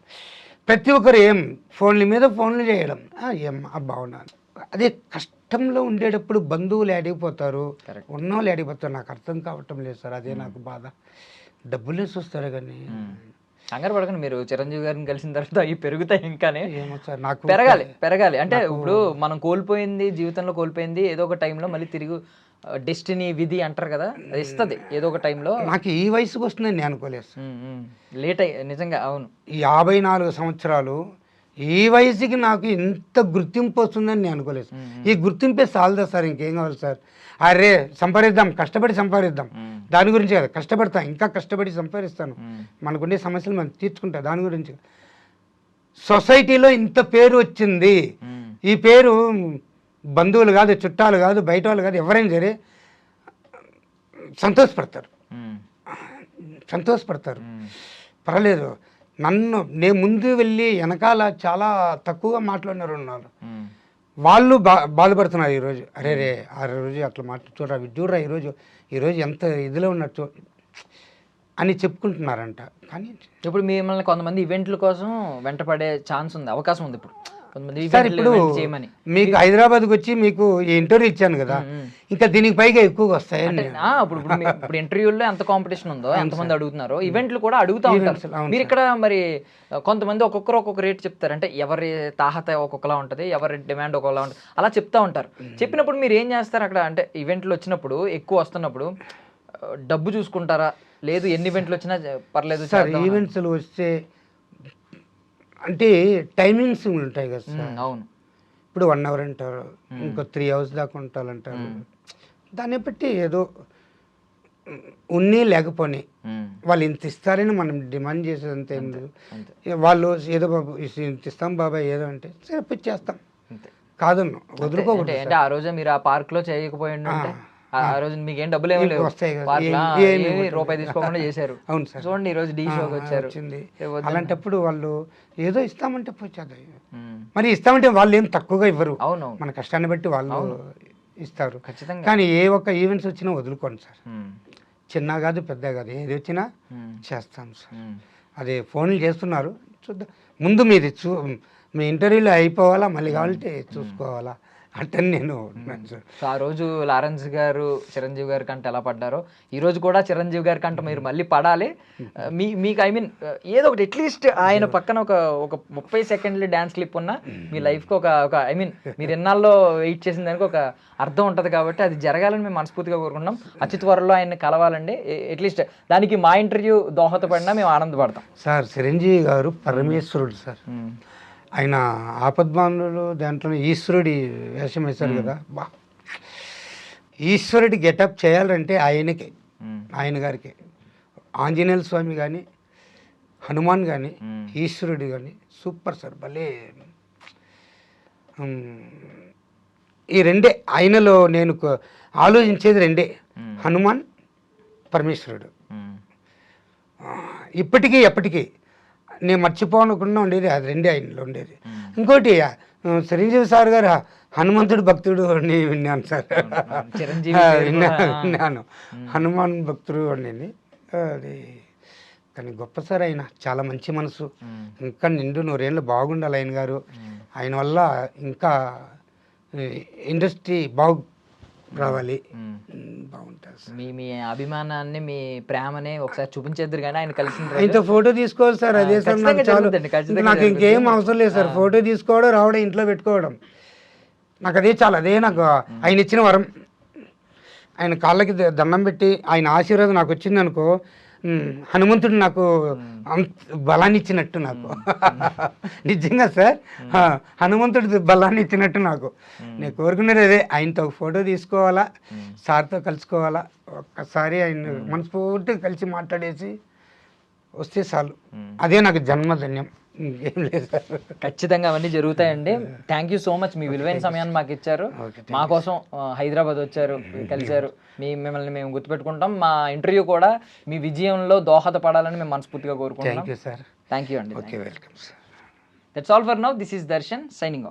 ప్రతి ఒక్కరు ఏం ఫోన్ల మీద ఫోన్లు చేయడం, ఏం బాగున్నాను. అదే కష్టంలో ఉండేటప్పుడు బంధువులు అడిగిపోతారు, ఉన్నోళ్ళు అడిగిపోతారు. నాకు అర్థం కావటం లేదు సార్, అదే నాకు బాధ. డబ్బులే చూస్తారు కానీ. కంగారు పడకండి, మీరు చిరంజీవి గారిని కలిసిన తర్వాత అవి పెరుగుతాయి. ఇంకానే ఏమో సార్, నాకు పెరగాలి అంటే ఇప్పుడు మనం కోల్పోయింది, జీవితంలో కోల్పోయింది ఏదో ఒక టైంలో మళ్ళీ తిరిగి డెస్టినీ విధి అంటారు కదా, అది ఇస్తుంది ఏదో ఒక టైంలో. నాకు ఈ వయసుకు వస్తుందని నేను అనుకోలేదు సార్. లేట్ అయ్యి నిజంగా. అవును, 54 సంవత్సరాలు ఈ వయసుకి నాకు ఇంత గుర్తింపు వస్తుందని నేను అనుకోలేదు. ఈ గుర్తింపే చాలదా సార్, ఇంకేం కావాలి సార్? అరే సంపాదిద్దాం, కష్టపడి సంపాదిద్దాం, దాని గురించి కదా. కష్టపడతా, ఇంకా కష్టపడి సంపాదిస్తాను, మనకుండే సమస్యలు మనం తీర్చుకుంటా, దాని గురించి. సొసైటీలో ఇంత పేరు వచ్చింది, ఈ పేరు బంధువులు కాదు, చుట్టాలు కాదు, బయట వాళ్ళు కాదు, ఎవరైనా సరే సంతోషపడతారు. పర్వాలేదు, నేను ముందు వెళ్ళి వెనకాల చాలా తక్కువగా మాట్లాడినారు ఉన్నారు, వాళ్ళు బాధపడుతున్నారు ఈరోజు. అరే ఆ రోజు అట్లా చూడరా ఈరోజు ఎంత ఇదిలో ఉన్నట్టు అని చెప్పుకుంటున్నారంట. కానీ ఇప్పుడు మిమ్మల్ని కొంతమంది ఈవెంట్ల కోసం వెంటపడే ఛాన్స్ ఉంది, అవకాశం ఉంది. ఇప్పుడు కొంతమంది సార్, ఇప్పుడు మీకు హైదరాబాద్కి వచ్చి మీకు ఇంటర్వ్యూ ఇచ్చాను కదా, ఇంకా దీనికి పైగా ఎక్కువగా వస్తాయండి. ఇప్పుడు ఇంటర్వ్యూల్లో ఎంత కాంపిటీషన్ ఉందో, ఎంతమంది అడుగుతున్నారో, ఈవెంట్లు కూడా అడుగుతా ఉంటారు. మీరు ఇక్కడ మరి కొంతమంది ఒక్కొక్కరు ఒక్కొక్క రేట్ చెప్తారు, అంటే ఎవరి తాహత ఒక్కొక్కలా ఉంటుంది, ఎవరి డిమాండ్ ఒక్కొక్కలా ఉంటుంది, అలా చెప్తా ఉంటారు. చెప్పినప్పుడు మీరు ఏం చేస్తారు అక్కడ? అంటే ఈవెంట్లు వచ్చినప్పుడు ఎక్కువ వస్తున్నప్పుడు డబ్బు చూసుకుంటారా, లేదు ఎన్ని ఈవెంట్లు వచ్చినా పర్లేదు సార్? ఈవెంట్స్లు వస్తే అంటే టైమింగ్స్ ఉంటాయి కదా సార్. అవును, ఇప్పుడు 1 hour అంటారు, ఇంకో 3 hours దాకా ఉంటారంటారు. దాన్ని బట్టి ఏదో ఉన్ని లేకపోని వాళ్ళు ఇంత ఇస్తారని మనం డిమాండ్ చేసేదంతా ఏం లేదు. వాళ్ళు ఏదో బాబు ఇంత ఇస్తాం బాబాయ్ ఏదో అంటే సరే చేస్తాం, కాదు వదులుకోకూడదు. అంటే ఆ రోజు మీరు ఆ పార్క్ లో చేయకపోయి ఉంటే ఆ రోజు మీకు ఏం డబ్బులు ఏమి లేవు, రూపాయి తీసుకోకుండా చేశారు. అవును సార్, చూడండి ఈ రోజు డీ షోకి వచ్చారు. అలాంటప్పుడు వాళ్ళు ఏదో ఇస్తామంటే పోచేద్దాం, మరి ఇస్తామంటే వాళ్ళు ఏం తక్కువగా ఇవ్వరు. అవును, మన కష్టాన్ని బట్టి వాళ్ళు ఇస్తారు ఖచ్చితంగా. కానీ ఏ ఒక్క ఈవెంట్స్ వచ్చినా వదులుకోండి సార్, చిన్న కాదు పెద్ద కాదు, ఏది వచ్చినా చేస్తాం సార్. అదే ఫోన్లు చేస్తున్నారు, చూద్దాం. ముందు మీ ఇంటర్వ్యూలో అయిపోవాలా, మళ్ళీ కావాలంటే చూసుకోవాలా అంటే నేను. ఆ రోజు లారెన్స్ గారు చిరంజీవి గారి కంటే ఎలా పడ్డారో, ఈ రోజు కూడా చిరంజీవి గారి కంటే మీరు మళ్ళీ పడాలి. మీకు ఐ మీన్ ఏదో ఒకటి అట్లీస్ట్ ఆయన పక్కన ఒక 30 సెకండ్లు డ్యాన్స్ క్లిప్ ఉన్నా మీ లైఫ్కి ఒక ఐ మీన్ మీరు ఎన్నాళ్ళలో వెయిట్ చేసిన దానికి ఒక అర్థం ఉంటుంది. కాబట్టి అది జరగాలని మేము మనస్ఫూర్తిగా కోరుకుంటున్నాం. అతి త్వరలో ఆయన్ని కలవాలండి. అట్లీస్ట్ దానికి మా ఇంటర్వ్యూ దోహదపడినా మేము ఆనందపడతాం సార్. చిరంజీవి గారు పరమేశ్వరుడు సార్, ఆయన ఆపద్బాంధుడు దాంట్లో ఈశ్వరుడి వేషం వేశారు కదా. ఈశ్వరుడి గెటప్ చేయాలంటే ఆయన గారికి ఆంజనేయ స్వామి కానీ, హనుమాన్ కానీ, ఈశ్వరుడు కానీ సూపర్ సార్, భలే. ఈ రెండే ఆయనలో నేను ఆలోచించేది రెండే, హనుమాన్, పరమేశ్వరుడు. ఇప్పటికీ ఎప్పటికీ నేను మర్చిపోనకుండా ఉండేది అది రెండే ఆయనలో ఉండేది. ఇంకోటి చిరంజీవి సార్ గారు హనుమంతుడు భక్తుడు అని విన్నాను సార్, విన్నాను. హనుమాన్ భక్తుడు అనేది అది. కానీ గొప్ప సార్ ఆయన, చాలా మంచి మనసు. ఇంకా నిండు 100 ఏళ్ళు బాగుండాలి ఆయన గారు. ఆయన వల్ల ఇంకా ఇండస్ట్రీ రావాలి మ్మ్. బాగుంటుంది సార్. మీ మీ అభిమానాన్ని మీ ప్రేమని ఒకసారి చూపించేద్దరు కానీ ఆయన కలిసిన రోజు. ఆయనతో ఫోటో తీసుకోవాలి సార్, అదే సార్ నాకు ఖచ్చితంగా చాలు. జరుగుతుందండి, ఖచ్చితంగా నాకు ఇంకేం అవసరం లేదు సార్, ఫోటో తీసుకోవడం రావడం ఇంట్లో పెట్టుకోవడం నాకు అదే చాలు. అదే నాకు ఆయన ఇచ్చిన వరం. ఆయన కాళ్ళకి దండం పెట్టి ఆయన ఆశీర్వాదం నాకు వచ్చింది అనుకో, హనుమంతుడు నాకు బలాన్ని ఇచ్చినట్టు నాకు. నిజంగా సార్, హనుమంతుడు బలాన్ని ఇచ్చినట్టు నాకు. నేను కోరుకునేది అదే, ఆయనతో ఒక ఫోటో తీసుకోవాలా, సార్తో కలుసుకోవాలా, ఒక్కసారి ఆయన మనస్ఫూర్తిగా కలిసి మాట్లాడేసి వస్తే చాలు. అదే నాకు జన్మధన్యం, ఇంకేం లేదు సార్. ఖచ్చితంగా అవన్నీ జరుగుతాయండి. థ్యాంక్ యూ సో మచ్, మీ విలువైన సమయాన్ని మాకు ఇచ్చారు, మా కోసం హైదరాబాద్ వచ్చారు, కలిశారు. మిమ్మల్ని మేము గుర్తుపెట్టుకుంటాం. మా ఇంటర్వ్యూ కూడా మీ విజయంలో దోహదపడాలని మేము మనస్ఫూర్తిగా కోరుకుంటున్నాం. Thank you sir. Thank you అండి. Okay, welcome sir. That's all for now. This is Darshan signing of.